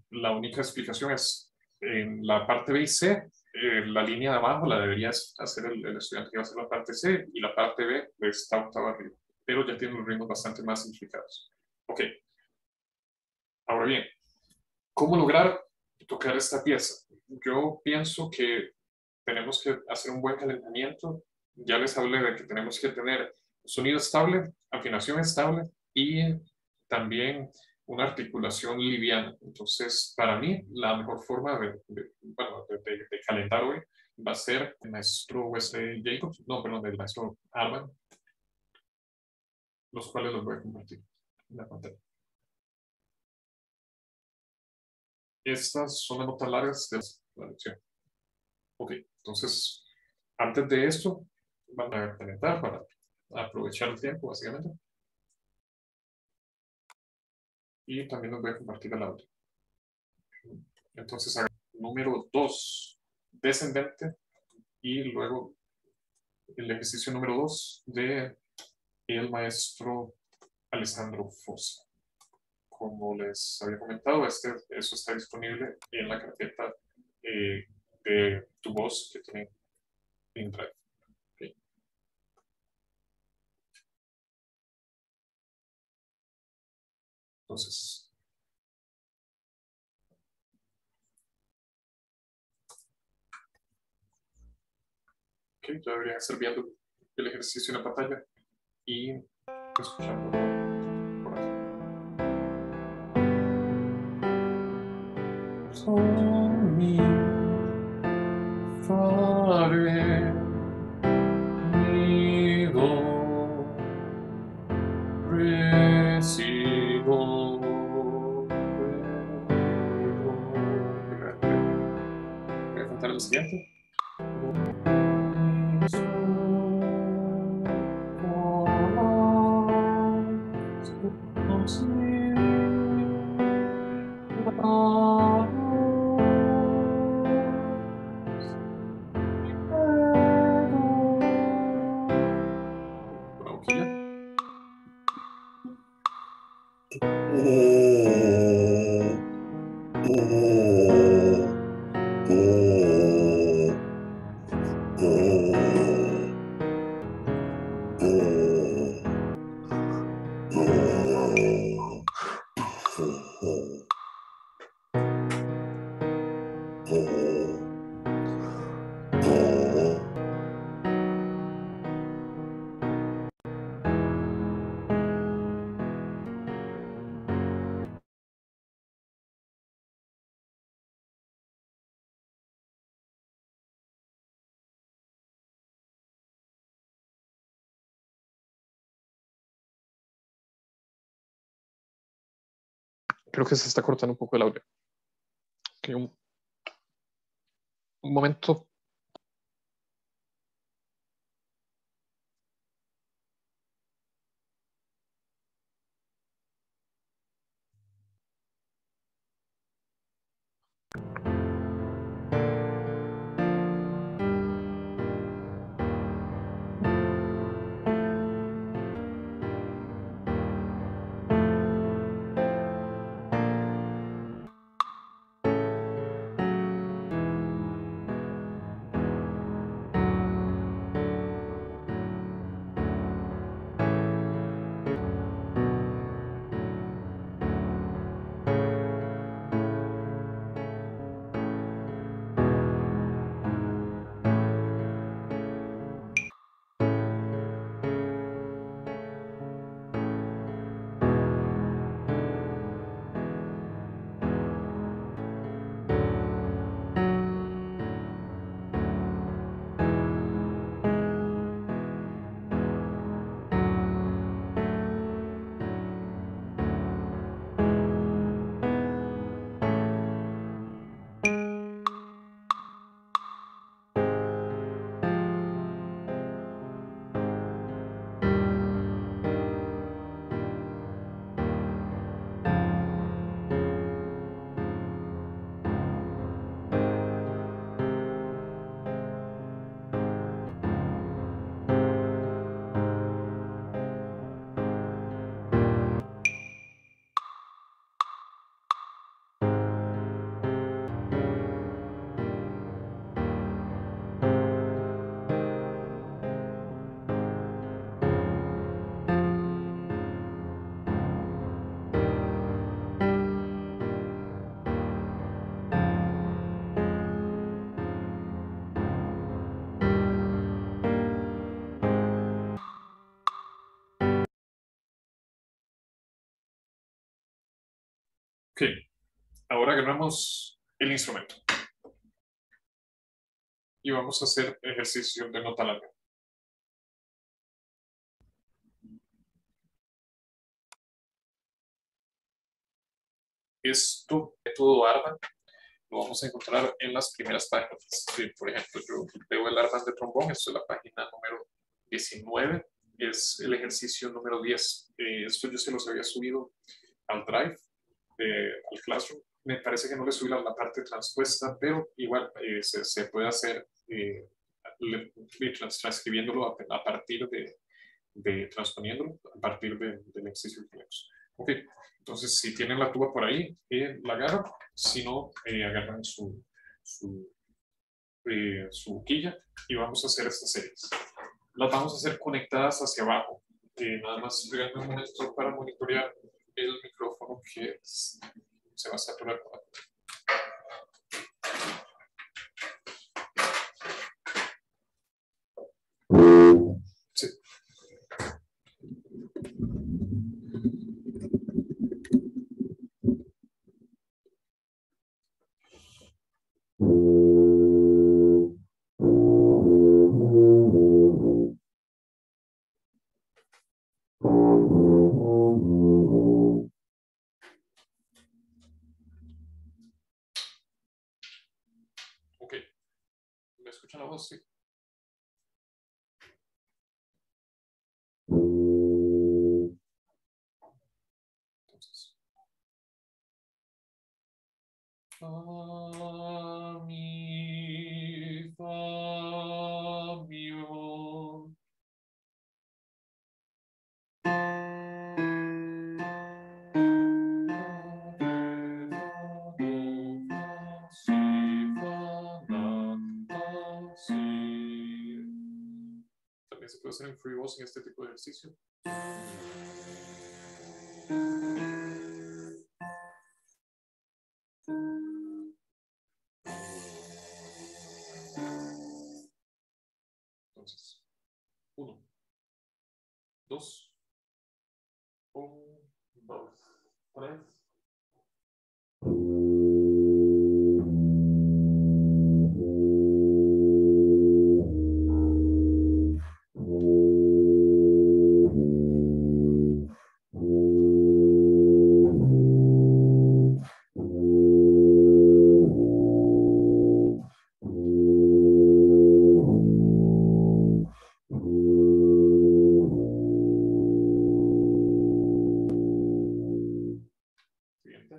La única explicación es en la parte B y C, la línea de abajo la debería hacer el estudiante que va a hacer la parte C y la parte B está octava arriba, pero ya tiene los ritmos bastante más simplificados. Ok, ahora bien, ¿cómo lograr tocar esta pieza? Yo pienso que tenemos que hacer un buen calentamiento. Ya les hablé de que tenemos que tener sonido estable, afinación estable y también una articulación liviana. Entonces, para mí, la mejor forma de calentar hoy va a ser el maestro Wesley Jacobs, no, perdón, el maestro Arman, los cuales los voy a compartir en la pantalla. Estas son las notas largas de la lección. Ok, entonces, antes de esto, van a calentar para aprovechar el tiempo, básicamente. Y también los voy a compartir el audio. Entonces, número 2, descendente, y luego el ejercicio número 2 de el maestro Alessandro Fossa. Como les había comentado, eso está disponible en la carpeta de tu voz que tiene en Drive. Okay. Entonces, okay, ya deberían estar viendo el ejercicio en la pantalla y escuchando por aquí. Sogni fare nido resido voy a cantar el siguiente. Creo que se está cortando un poco el audio. Okay, un momento. Ahora agarramos el instrumento y vamos a hacer ejercicio de nota larga. Esto, método Arban, lo vamos a encontrar en las primeras páginas. Sí, por ejemplo, yo veo el Arban de trombón, esto es la página número 19, es el ejercicio número 10. Esto yo se los había subido al Drive, al Classroom. Me parece que no le subí la parte transpuesta, pero igual se puede hacer transcribiéndolo a partir de transponiéndolo a partir del ejercicio que tenemos. Ok, entonces si tienen la tuba por ahí, la agarran, si no, agarran su boquilla y vamos a hacer estas series. Las vamos a hacer conectadas hacia abajo. Nada más regálame un momento para monitorear el micrófono que se va a saturar con la tuba. Sí. Ok. ¿Me escuchan la voz? Sí. Entonces. Fa, mi, fa, mi, o. También se puede hacer en free voz en este tipo de ejercicio. Entonces, 1, 2, 1, 2, 3. Siguiente.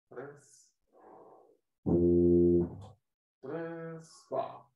3. 3, va.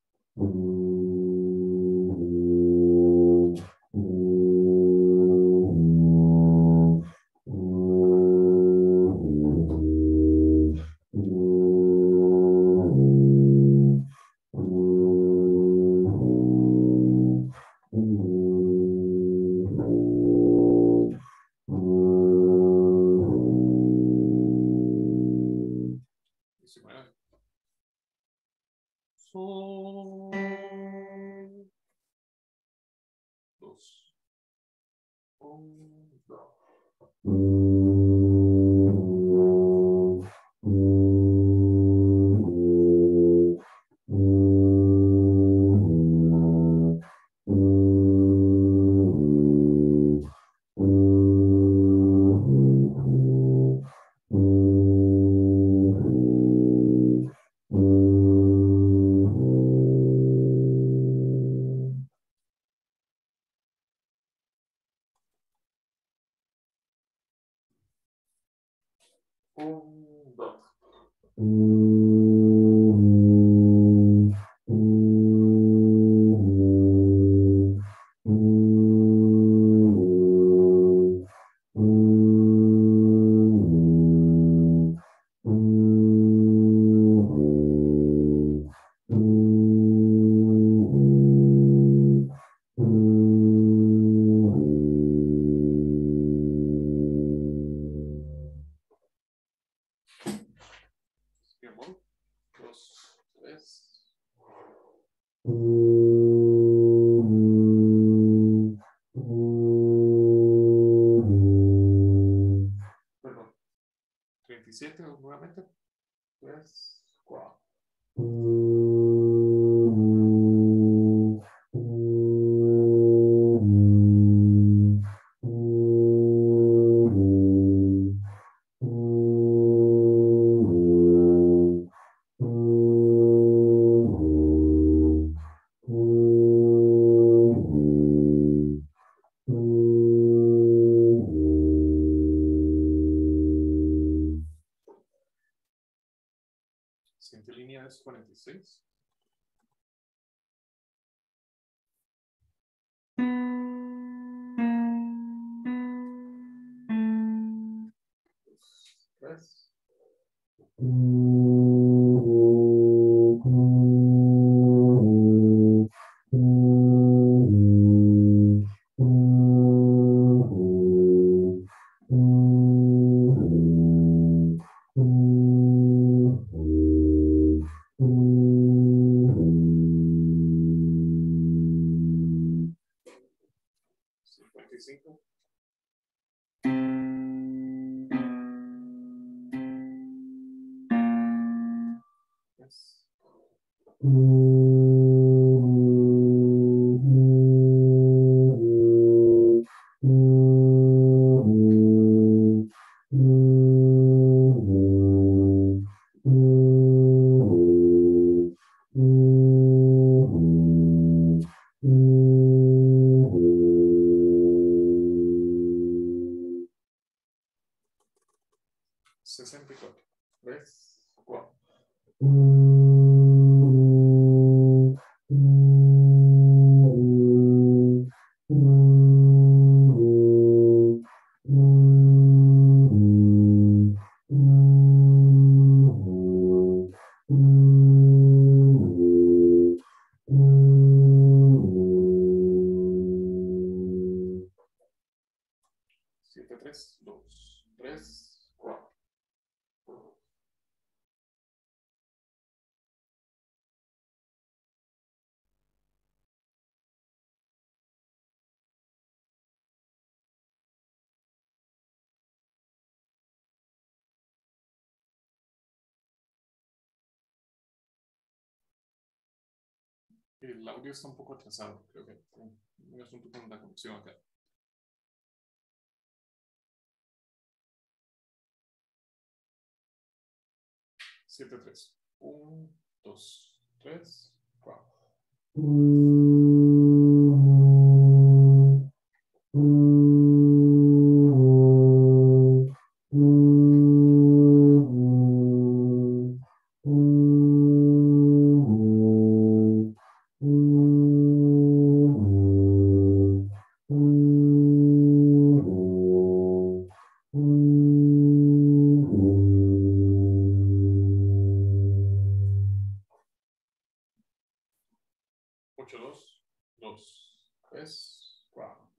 Sol, 2, 1, 2. Perdón. 37 o nuevamente. 3, 4. Siguiente línea es 46. Tres. Cinco. Yes. Sesenta y cuatro. 3, 4. Siete, 3, 2, 3, 4. El audio está un poco atrasado, creo que un asunto con la conexión acá. Siete, 3. 1, 2, 3, 4. Ocho, 2, 2, 3, 4.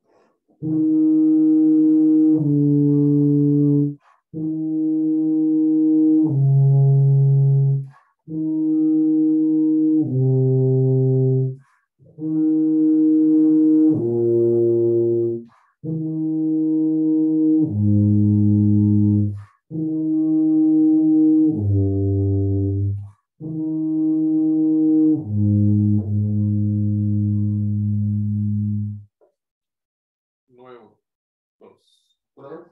Nuevo, 2, 3.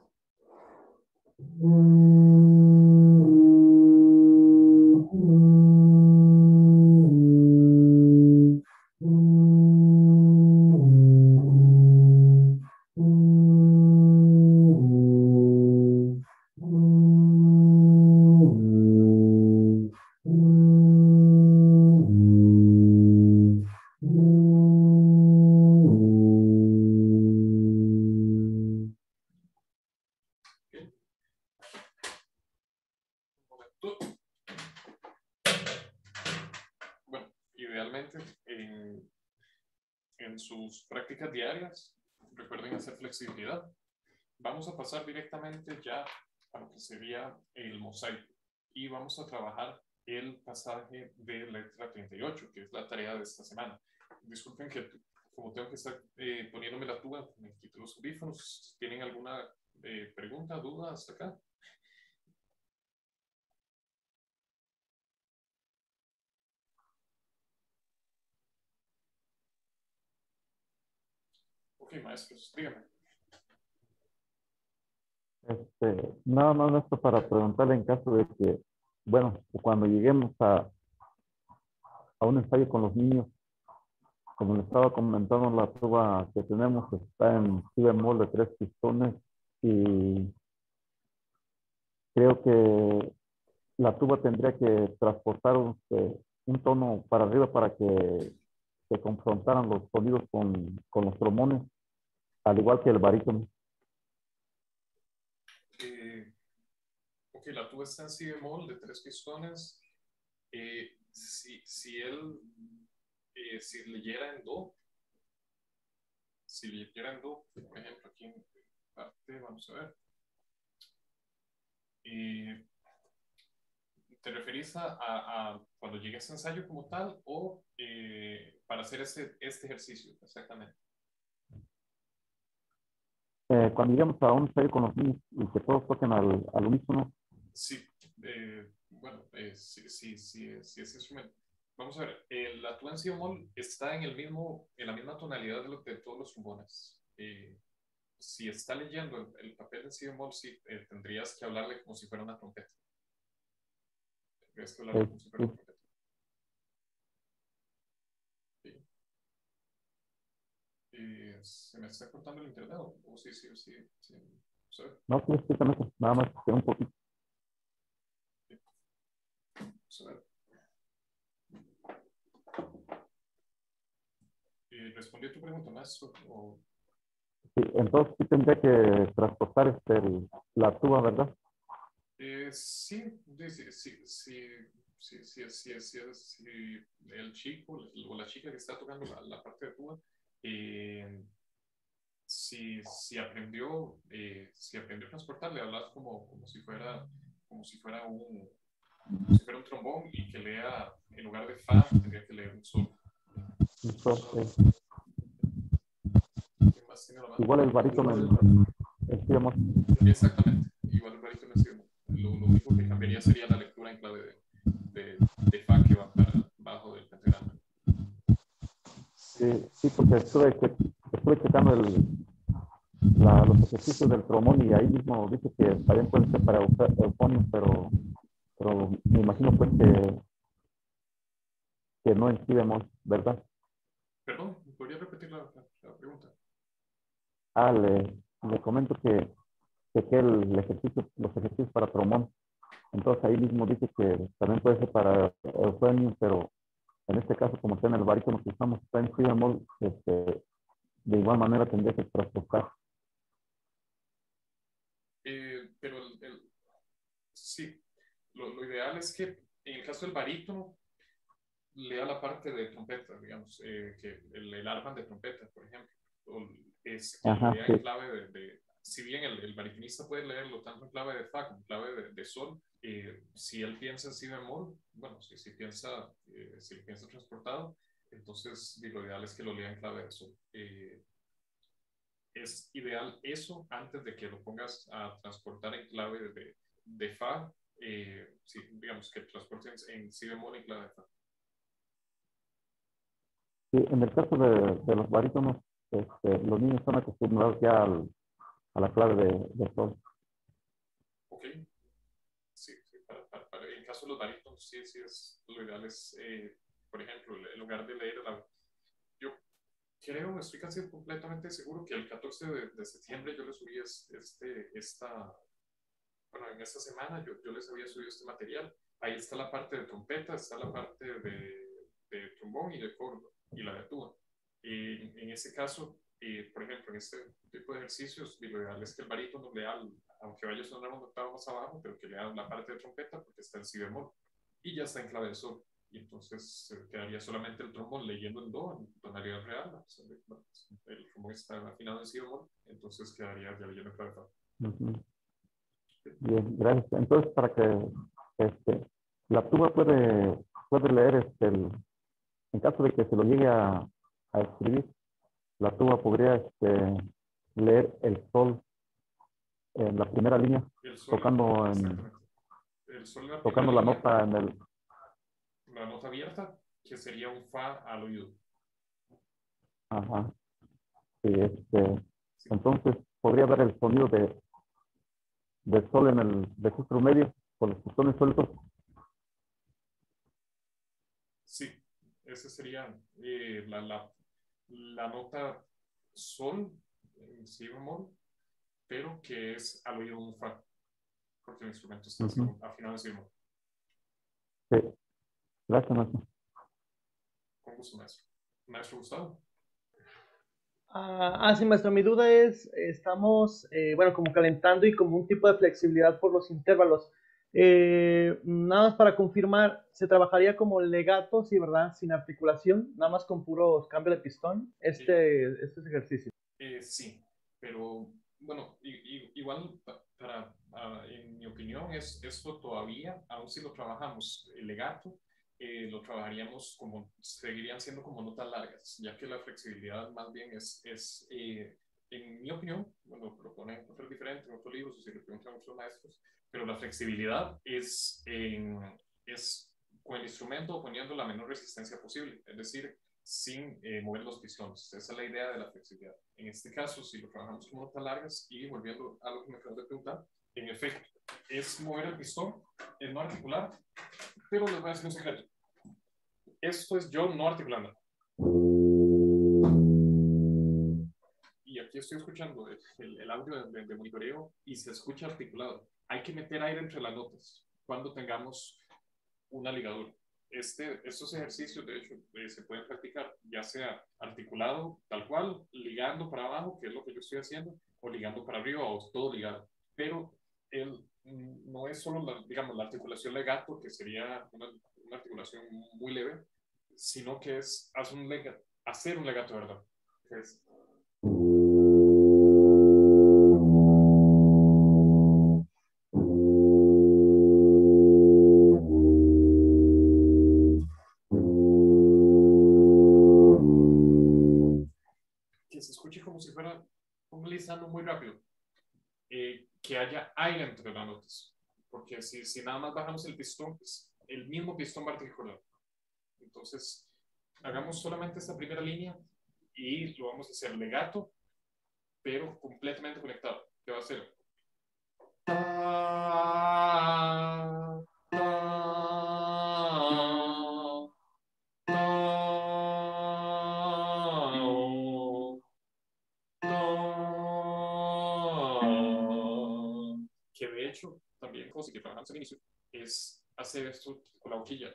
Bueno, idealmente en sus prácticas diarias, recuerden hacer flexibilidad. Vamos a pasar directamente ya a lo que sería el mosaico y vamos a trabajar el pasaje de letra 38, que es la tarea de esta semana. Disculpen que como tengo que estar poniéndome la tuba, me quito los audífonos. ¿Tienen alguna pregunta, duda hasta acá? maestros, dígame. Nada más esto para preguntarle en caso de que, bueno, cuando lleguemos a un ensayo con los niños, como les estaba comentando, la tuba que tenemos está en si bemol de 3 pistones y creo que la tuba tendría que transportar un tono para arriba para que se confrontaran los sonidos con los trombones, al igual que el barítono. Ok, la tuba está en si bemol de 3 pistones. Si él si leyera en do, por ejemplo, aquí en parte, vamos a ver. ¿Te referís a cuando llegue a ese ensayo como tal o para hacer este ejercicio exactamente? Cuando lleguemos a un ensayo con los niños y que todos toquen al unísono. Sí, bueno, sí, ese instrumento. Vamos a ver, la tuba en si bemol está en la misma tonalidad de todos los trombones. Si está leyendo el papel en si bemol, sí, tendrías que hablarle como si fuera una trompeta. Tendrías que hablarle como si fuera una trompeta. ¿Se me está cortando el internet? ¿O sí? ¿Sabe? No, sí, exactamente, nada más que un poquito. ¿Respondí a tu pregunta, maestro? Sí, entonces sí tendría que transportar la tuba, ¿verdad? Sí, el chico o la chica que está tocando la parte de tuba, si aprendió a transportar, le hablas como si fuera un trombón y que lea, en lugar de fa, tendría que leer un sol. Entonces, ¿Quién más tiene la mano? igual el barítono digamos. Exactamente, igual el barítono en si bemol. Lo único que cambiaría sería la lectura en clave de fa que va para abajo del pentagrama. Sí, porque estuve checando los ejercicios del trombón y ahí mismo dice que también puede ser para eufonio, pero me imagino pues que no en si bemol, ¿verdad? Perdón, ¿podría repetir la pregunta? Le comento que chequé los ejercicios para trombón. Entonces ahí mismo dice que también puede ser para eufonio, pero en este caso, como está en el barítono que usamos, está en si bemol, de igual manera tendría que transportar. Pero sí, lo ideal es que en el caso del barítono lea la parte de trompeta, digamos, que el arpan de trompeta, por ejemplo, o es que lo Ajá, lea sí. en clave si bien el baritonista puede leerlo tanto en clave de fa como en clave de sol, si él piensa en si bemol, bueno, si piensa transportado, entonces lo ideal es que lo lea en clave de sol. Es ideal eso antes de que lo pongas a transportar en clave de fa, digamos que transportes en si bemol en clave de fa. Sí, en el caso de los barítonos, los niños están acostumbrados ya a la clave de sol. Ok, sí, en caso de los barítonos, sí, es lo ideal es, por ejemplo, en lugar de leer yo estoy casi completamente seguro que el 14 de septiembre yo les subí bueno, en esta semana yo les había subido este material. Ahí está la parte de trompeta, está la parte de trombón y de coro y la de tuba. En ese caso, por ejemplo, en este tipo de ejercicios, lo ideal es que el barítono lea, aunque vaya a sonar un octavo más abajo, pero que lea la parte de trompeta porque está en si bemol y ya está en clave de sol. Y entonces quedaría solamente el trombón leyendo el do en tonalidad real. O sea, el trombón está afinado en si bemol, entonces quedaría ya leyendo en clave de fa. Bien, gracias. Entonces, para que la tuba puede leer, en caso de que se lo llegue a escribir, la tuba podría leer el sol en la primera línea, El sol, tocando exactamente. El sol en la primera tocando la línea, nota en el... la nota abierta, que sería un fa al oído. Ajá. Sí, entonces podría ver el sonido del sol en el registro medio con los pistones sueltos. Sí, esa sería la nota sol en si bemol, pero que es al oído un fa, porque el instrumento está afinado en si bemol. Sí, gracias, maestro. Con gusto, maestro. Maestro Gustavo. Sí, maestro, mi duda es, estamos, bueno, como calentando y como un tipo de flexibilidad por los intervalos. Nada más para confirmar, ¿se trabajaría como legato, sí, verdad? Sin articulación, nada más con puros cambios de pistón, este ejercicio. Sí, pero bueno, igual en mi opinión, esto todavía, aun si lo trabajamos el legato, lo trabajaríamos como, seguirían siendo como notas largas, ya que la flexibilidad más bien en mi opinión, bueno, lo ponen en otros diferentes, en otros libros, o si lo preguntan a otros maestros, pero la flexibilidad es con el instrumento poniendo la menor resistencia posible, es decir, sin mover los pistones. Esa es la idea de la flexibilidad. En este caso, si lo trabajamos con notas largas y volviendo a lo que me acabas de preguntar, en efecto, es mover el pistón, es no articular, pero les voy a decir un secreto. Esto es yo no articulando. Y aquí estoy escuchando el audio de monitoreo y se escucha articulado. Hay que meter aire entre las notas cuando tengamos una ligadura. Estos ejercicios, de hecho, se pueden practicar ya sea articulado, tal cual, ligando para abajo, que es lo que yo estoy haciendo, o ligando para arriba, o todo ligado. Pero no es solo, digamos, la articulación legato, que sería una articulación muy leve, sino que es hacer un legato, ¿verdad? Es, que se escuche como si fuera un glissando muy rápido, que haya aire entre las notas, porque si nada más bajamos el pistón, pues el mismo pistón va a articular. Entonces, hagamos solamente esta primera línea y lo vamos a hacer legato, pero completamente conectado, que va a ser que de hecho también cosa que trabajamos al inicio es hacer esto con la boquilla,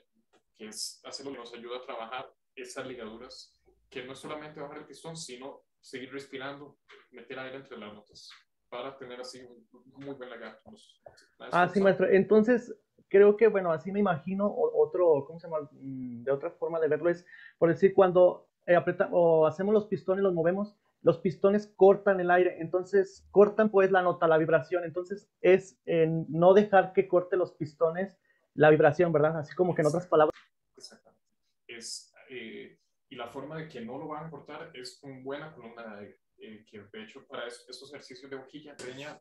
que es hacer lo que nos ayuda a trabajar esas ligaduras, que no es solamente bajar el pistón, sino seguir respirando, meter aire entre las notas, para tener así un muy buen legato. Sí, maestro. Entonces, creo que, bueno, así me imagino otro, ¿cómo se llama? De otra forma de verlo es, por decir, cuando apretamos o hacemos los pistones, los movemos, los pistones cortan el aire, entonces cortan pues la nota, la vibración, entonces es no dejar que corte los pistones la vibración, ¿verdad? Así como que en otras palabras. Exactamente. Y la forma de que no lo van a cortar es con buena columna de aire, que de hecho para estos ejercicios de boquilla pequeña,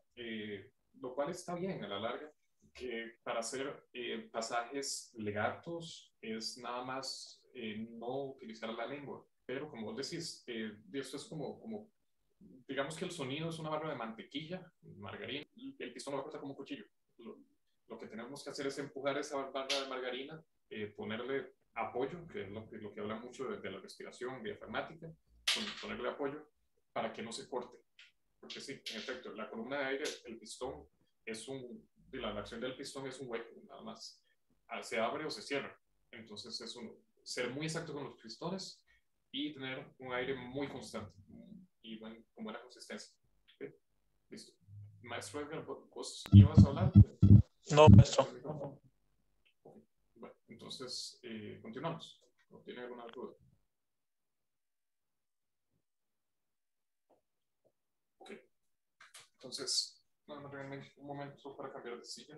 lo cual está bien a la larga, que para hacer pasajes legatos es nada más no utilizar la lengua, pero como vos decís, esto es como, digamos que el sonido es una barra de mantequilla, margarina, y el pistón lo va a cortar como un cuchillo. Lo que tenemos que hacer es empujar esa barra de margarina, ponerle apoyo, que es lo que habla mucho de la respiración diafragmática, ponerle apoyo para que no se corte. Porque sí, en efecto, la columna de aire, el pistón, la acción del pistón es un hueco, nada más. Se abre o se cierra. Entonces es ser muy exacto con los pistones y tener un aire muy constante y con buena consistencia. ¿Okay? Listo. Maestro Edgar, ¿vos ibas a hablar? No, maestro. Bueno, entonces continuamos. ¿No tiene alguna duda? Ok. Entonces, no, realmente un momento para cambiar de silla.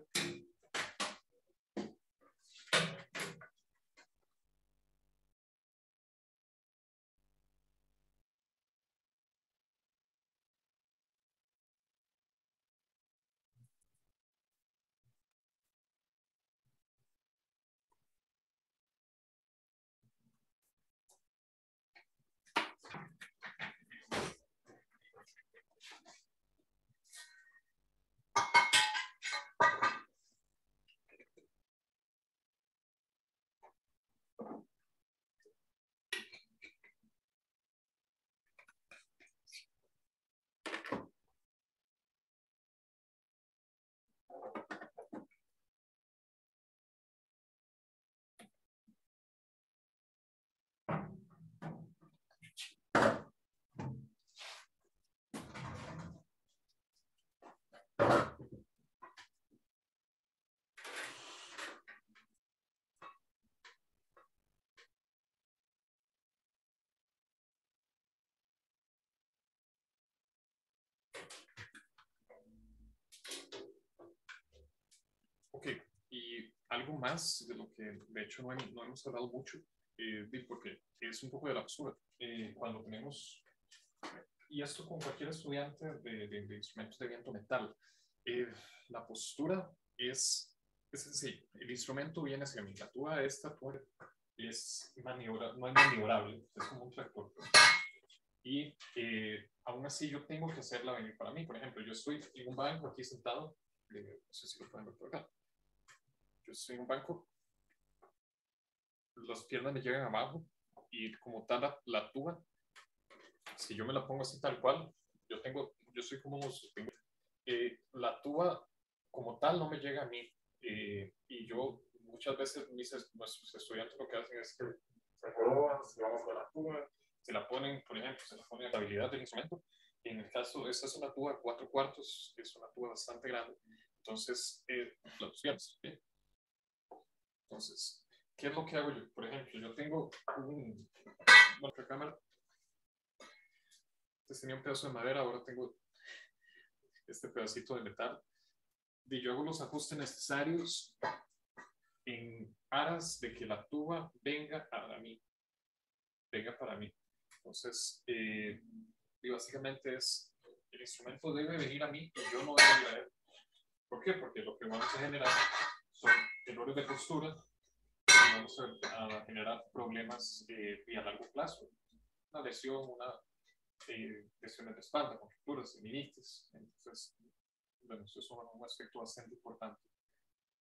algo más de lo que de hecho no hemos hablado mucho, porque es un poco de la postura. Cuando tenemos, y esto con cualquier estudiante de instrumentos de viento metal, la postura es sencillo. El instrumento viene hacia mí. La tuba esta tuba es no es maniobrable, es como un tractor. Y aún así yo tengo que hacerla venir para mí. Por ejemplo, yo estoy en un banco aquí sentado, no sé si lo pueden ver por acá. Yo estoy en un banco, las piernas me llegan abajo y como tal la tuba, si yo me la pongo así tal cual, yo soy como la tuba como tal no me llega a mí. Y yo muchas veces nuestros estudiantes lo que hacen es que se roban, se van con la tuba, se la ponen, por ejemplo, se la ponen a la habilidad del instrumento. Y en el caso, esta es una tuba de 4/4, es una tuba bastante grande. Entonces, la pusieras, ¿sí? Entonces, ¿qué es lo que hago yo? Por ejemplo, yo tengo una cámara. Antes tenía un pedazo de madera, ahora tengo este pedacito de metal. Y yo hago los ajustes necesarios en aras de que la tuba venga para mí. Entonces, y básicamente el instrumento debe venir a mí y yo no debo ir a él. ¿Por qué? Porque lo que vamos a generar son errores de postura y vamos a generar problemas a largo plazo. Una lesión, lesiones de espalda, contracturas, tendinitis. Entonces, bueno, eso es un aspecto bastante importante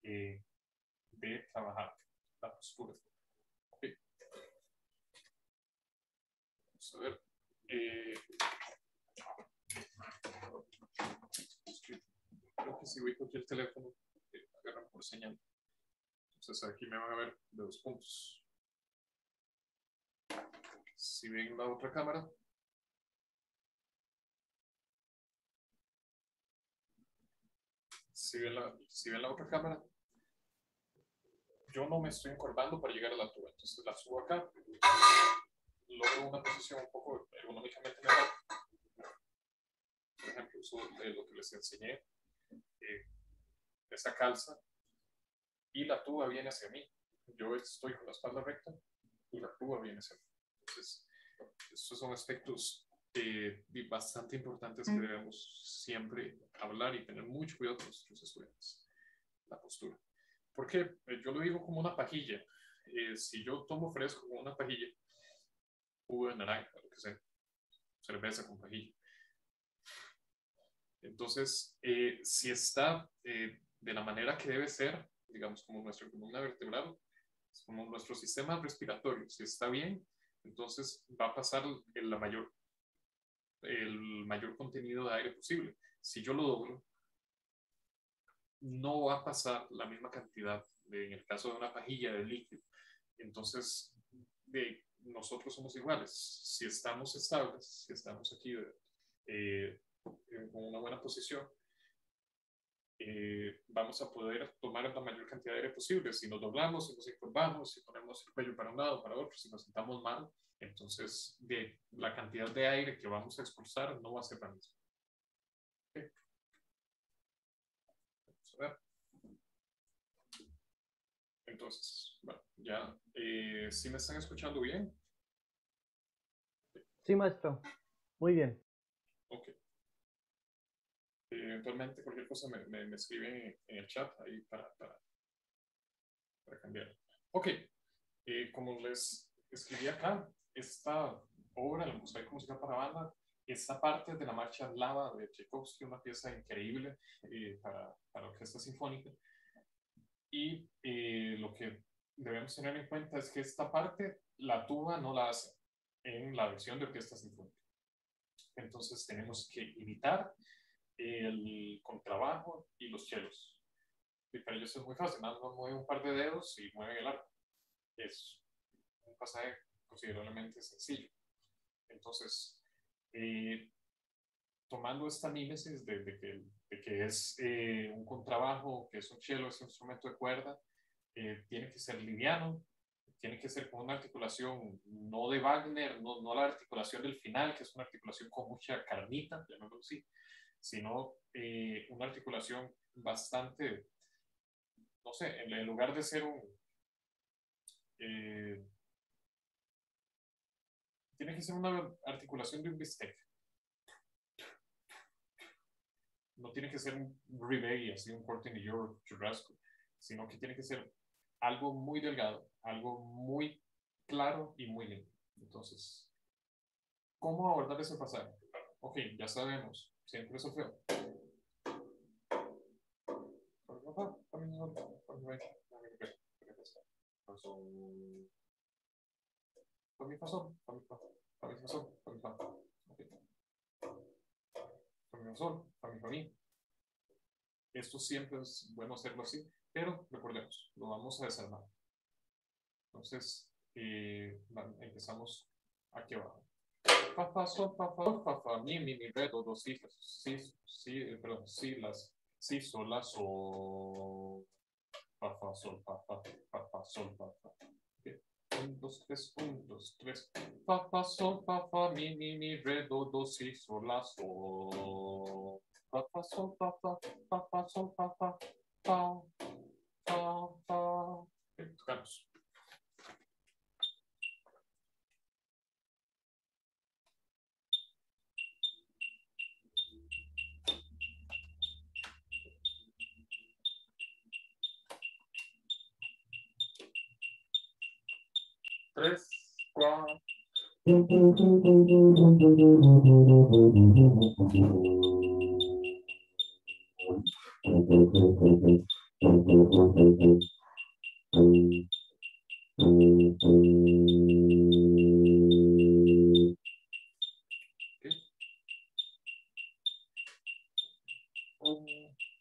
de trabajar la postura. Okay. Vamos a ver. Creo que si voy con el teléfono, agarran por señal. Entonces aquí me van a ver de 2 puntos. Si ven la otra cámara, si ven la otra cámara, yo no me estoy encorvando para llegar a la tuba. Entonces la subo acá, logro una posición un poco ergonómicamente mejor. Por ejemplo, uso lo que les enseñé, esa calza, y la tuba viene hacia mí. Yo estoy con la espalda recta y la tuba viene hacia mí. Entonces, estos son aspectos bastante importantes que debemos siempre hablar y tener mucho cuidado con nuestros estudiantes. La postura. Porque yo lo digo como una pajilla. Si yo tomo fresco con una pajilla, jugo de naranja, lo que sea, cerveza con pajilla. Entonces, si está de la manera que debe ser, digamos, como nuestra columna vertebral, como nuestro sistema respiratorio, si está bien, entonces va a pasar el mayor contenido de aire posible. Si yo lo doblo, no va a pasar la misma cantidad en el caso de una pajilla de líquido. Entonces, nosotros somos iguales. Si estamos estables, si estamos aquí con una buena posición, vamos a poder tomar la mayor cantidad de aire posible. Si nos doblamos, si nos encorvamos, si ponemos el cuello para un lado, para otro, si nos sentamos mal, entonces la cantidad de aire que vamos a expulsar no va a ser la misma. Okay. Vamos a ver. Entonces, bueno, ya, ¿sí me están escuchando bien? Sí, maestro. Muy bien. Ok. Eventualmente cualquier cosa me escriben en el chat ahí para cambiar. Ok. Como les escribí acá, esta obra, el Mosaico Musical para Banda, esta parte de la marcha Lava de Tchaikovsky, una pieza increíble para orquesta sinfónica. Y lo que debemos tener en cuenta es que esta parte, la tuba no la hace en la versión de orquesta sinfónica. Entonces tenemos que imitar el contrabajo y los chelos. Y para ellos es muy fácil, nada más mueven un par de dedos y mueven el arco. Es un pasaje considerablemente sencillo. Entonces, tomando esta mímesis de que es un contrabajo, que es un cello, es un instrumento de cuerda, tiene que ser liviano, tiene que ser con una articulación no de Wagner, no la articulación del final, que es una articulación con mucha carnita, llamémoslo así, sino una articulación bastante no sé, en lugar de ser tiene que ser una articulación de un bistec. No tiene que ser un ribeye, así un corte New York churrasco, sino que tiene que ser algo muy delgado, algo muy claro y muy limpio. Entonces, ¿cómo abordar ese pasaje? Ok, ya sabemos, siempre eso feo. Esto siempre es bueno hacerlo así, pero recordemos, lo vamos a desarmar. Entonces, empezamos aquí abajo. Fa, fa, sol, fa, fa, mi, re, do, do, si, perdón, si, las, si, sol, la, sol, fa, sol, fa, sol, fa. Okay. 1, 2, 3, 1, 2, 3. Fa, sol, fa, mi, re, do, si, sol, la, sol. Fa, sol, fa, sol, fa. Okay, tocamos. Tres, cuatro.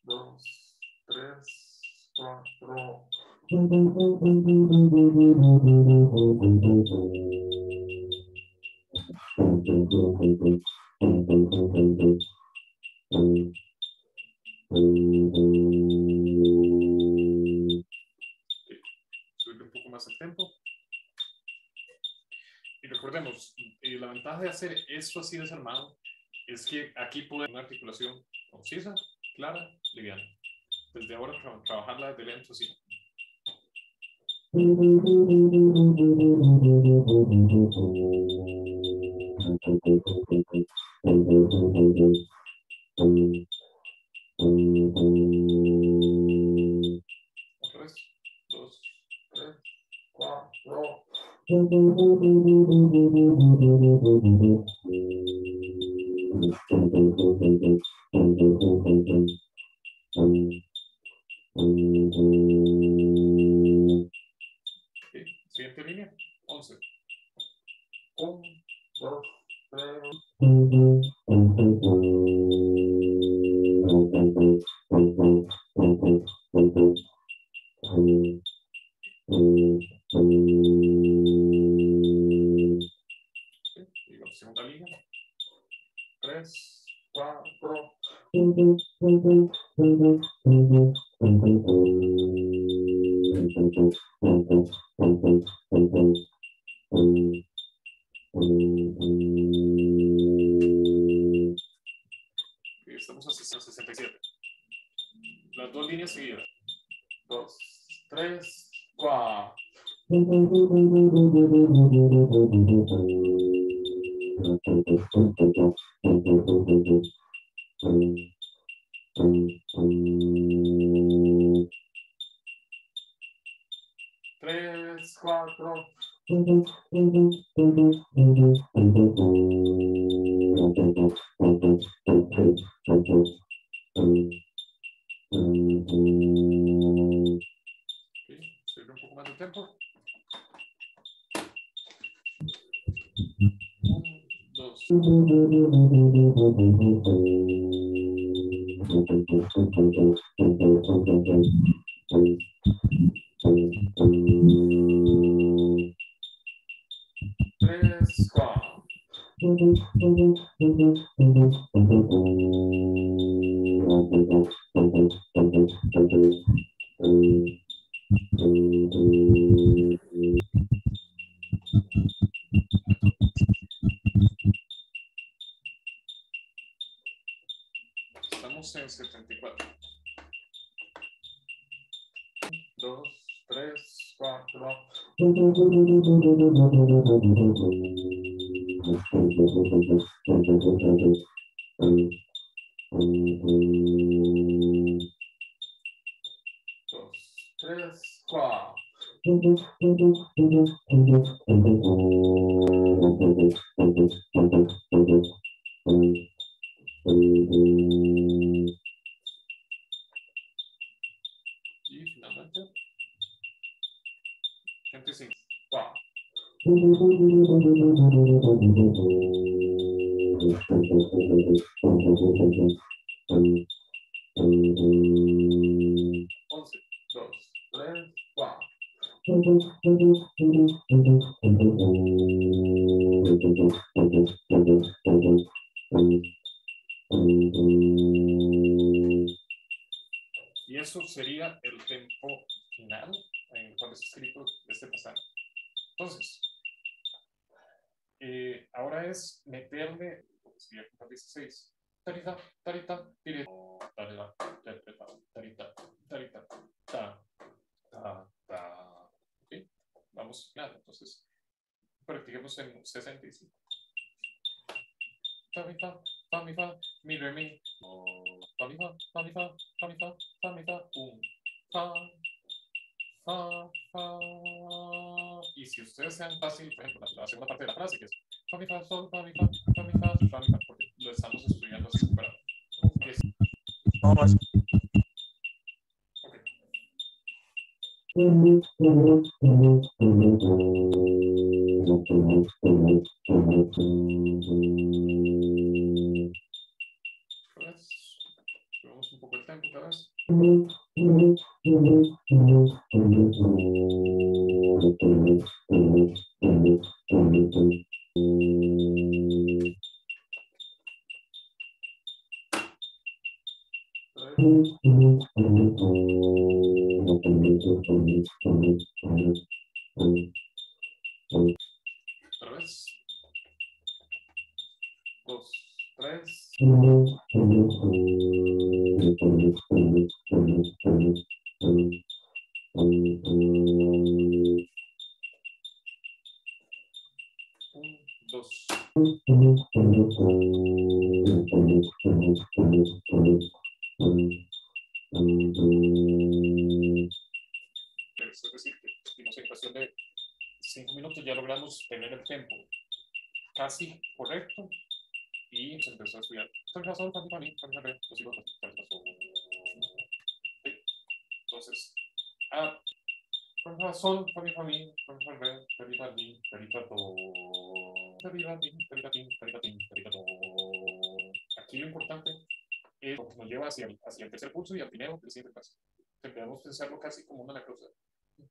Dos, tres, cuatro. Subir un poco más el tempo. Y recordemos, la ventaja de hacer esto así desarmado es que aquí podemos una articulación concisa, clara, liviana. Desde ahora trabajarla de lento, sí. Otra vez. 2, 3, 4. Siguiente línea, 11. 1, 2, 3. Y la segunda línea. 3, 4. Estamos a 67. Las dos líneas seguidas. 2, 3, 4. Tres, cuatro. Sube un poco más de tiempo. 1, 2. Tres, cuatro. Estamos en 74. 4. Dos, tres, cuatro. Y finalmente, 25. Wow. Once, dos, tres, cuatro. Y eso sería el tempo final en el cual es escrito este pasaje. Entonces, ahora es meterle, sería el 16. Tarita, tarita, tire, tarita, tarita, tarita, tarita, ta, ta, ta. ¿Ok? Vamos, nada, entonces, practiquemos en 65. Fa, mi, fa, fa, mi, fa, mi, re, mi. Fa, mi, fa, fa, mi, fa, fa, mi, fa, fa, mi, fa, fa, fa, fa. Y si ustedes sean fácil, por ejemplo, la segunda parte de la frase, que es fa, mi, fa, sol, fa, mi, fa, fa, mi, fa, fa, mi, fa, porque lo estamos estudiando así separado. Es, No, es ok. Pues, subimos un poco el tempo otra vez. Otra vez. Dos, tres. Un, dos. Es decir, que estuvimos en cuestión de 5 minutos, ya logramos tener el tempo casi correcto y se empezó a estudiar. Entonces, sol, fa, mi, fa, mi, fa, mi, fa, re, tarita, mi, tarita, do. Tarita, mi, tarita, mi, tarita, mi, tarita, do. Aquí lo importante es lo que nos lleva hacia el tercer pulso y al primero del siguiente paso. Debemos pensarlo casi como una cosa.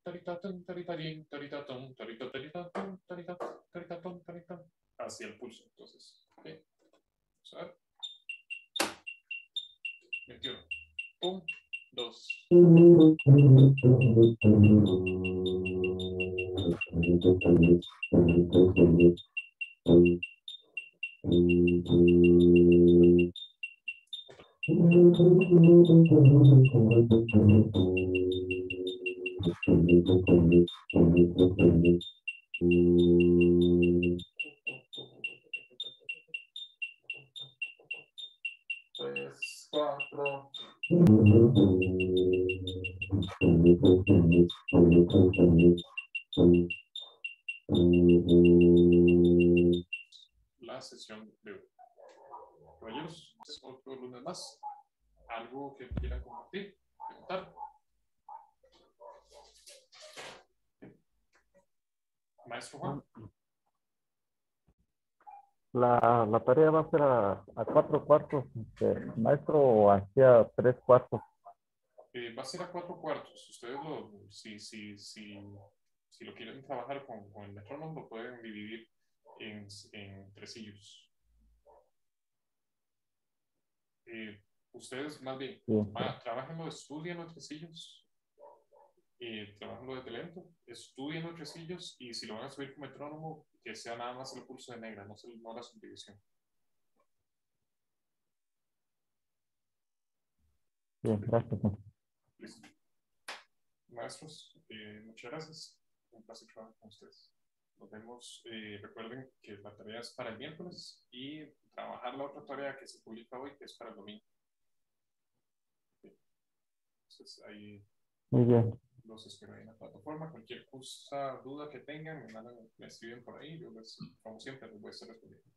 Tarita, ton, tarita, din, tarita, ton, tarita, tarita, ton, tarita, tarita, ton, tarita, hacia el pulso. Entonces, ¿ok? Vamos a ver. 21. 1, 2. Tres, cuatro. La sesión de hoy. Caballeros, es otro lunes más. ¿Algo que quieran compartir? Preguntar. Maestro Juan. La tarea va a ser a 4/4, maestro, o hacia 3/4. Va a ser a 4/4. Ustedes si lo quieren trabajar con el metrónomo, lo pueden dividir en tresillos. Ustedes más bien, Sí. trabajenlo, estudienlo en tresillos, trabajenlo desde lento, estudienlo en tresillos y si lo van a subir con metrónomo, que sea nada más el pulso de negra, no la subdivisión. Bien, gracias. Listo. Maestros, muchas gracias. Un placer trabajar con ustedes. Nos vemos. Recuerden que la tarea es para el miércoles y trabajar la otra tarea que se publica hoy, que es para el domingo. Entonces, ahí Muy bien. los espero ahí en la plataforma. Cualquier cosa, duda que tengan, me escriben por ahí. Yo les, como siempre, les voy a estar respondiendo.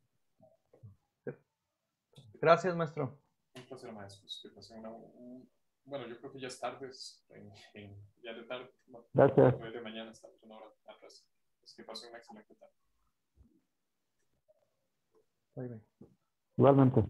Gracias, maestro. Un placer, maestros. Que pasen bueno, yo creo que ya es tarde, ya de tarde, Gracias. de mañana estamos una hora atrás. Es que pasen una excelente tarde. Muy bien. Igualmente.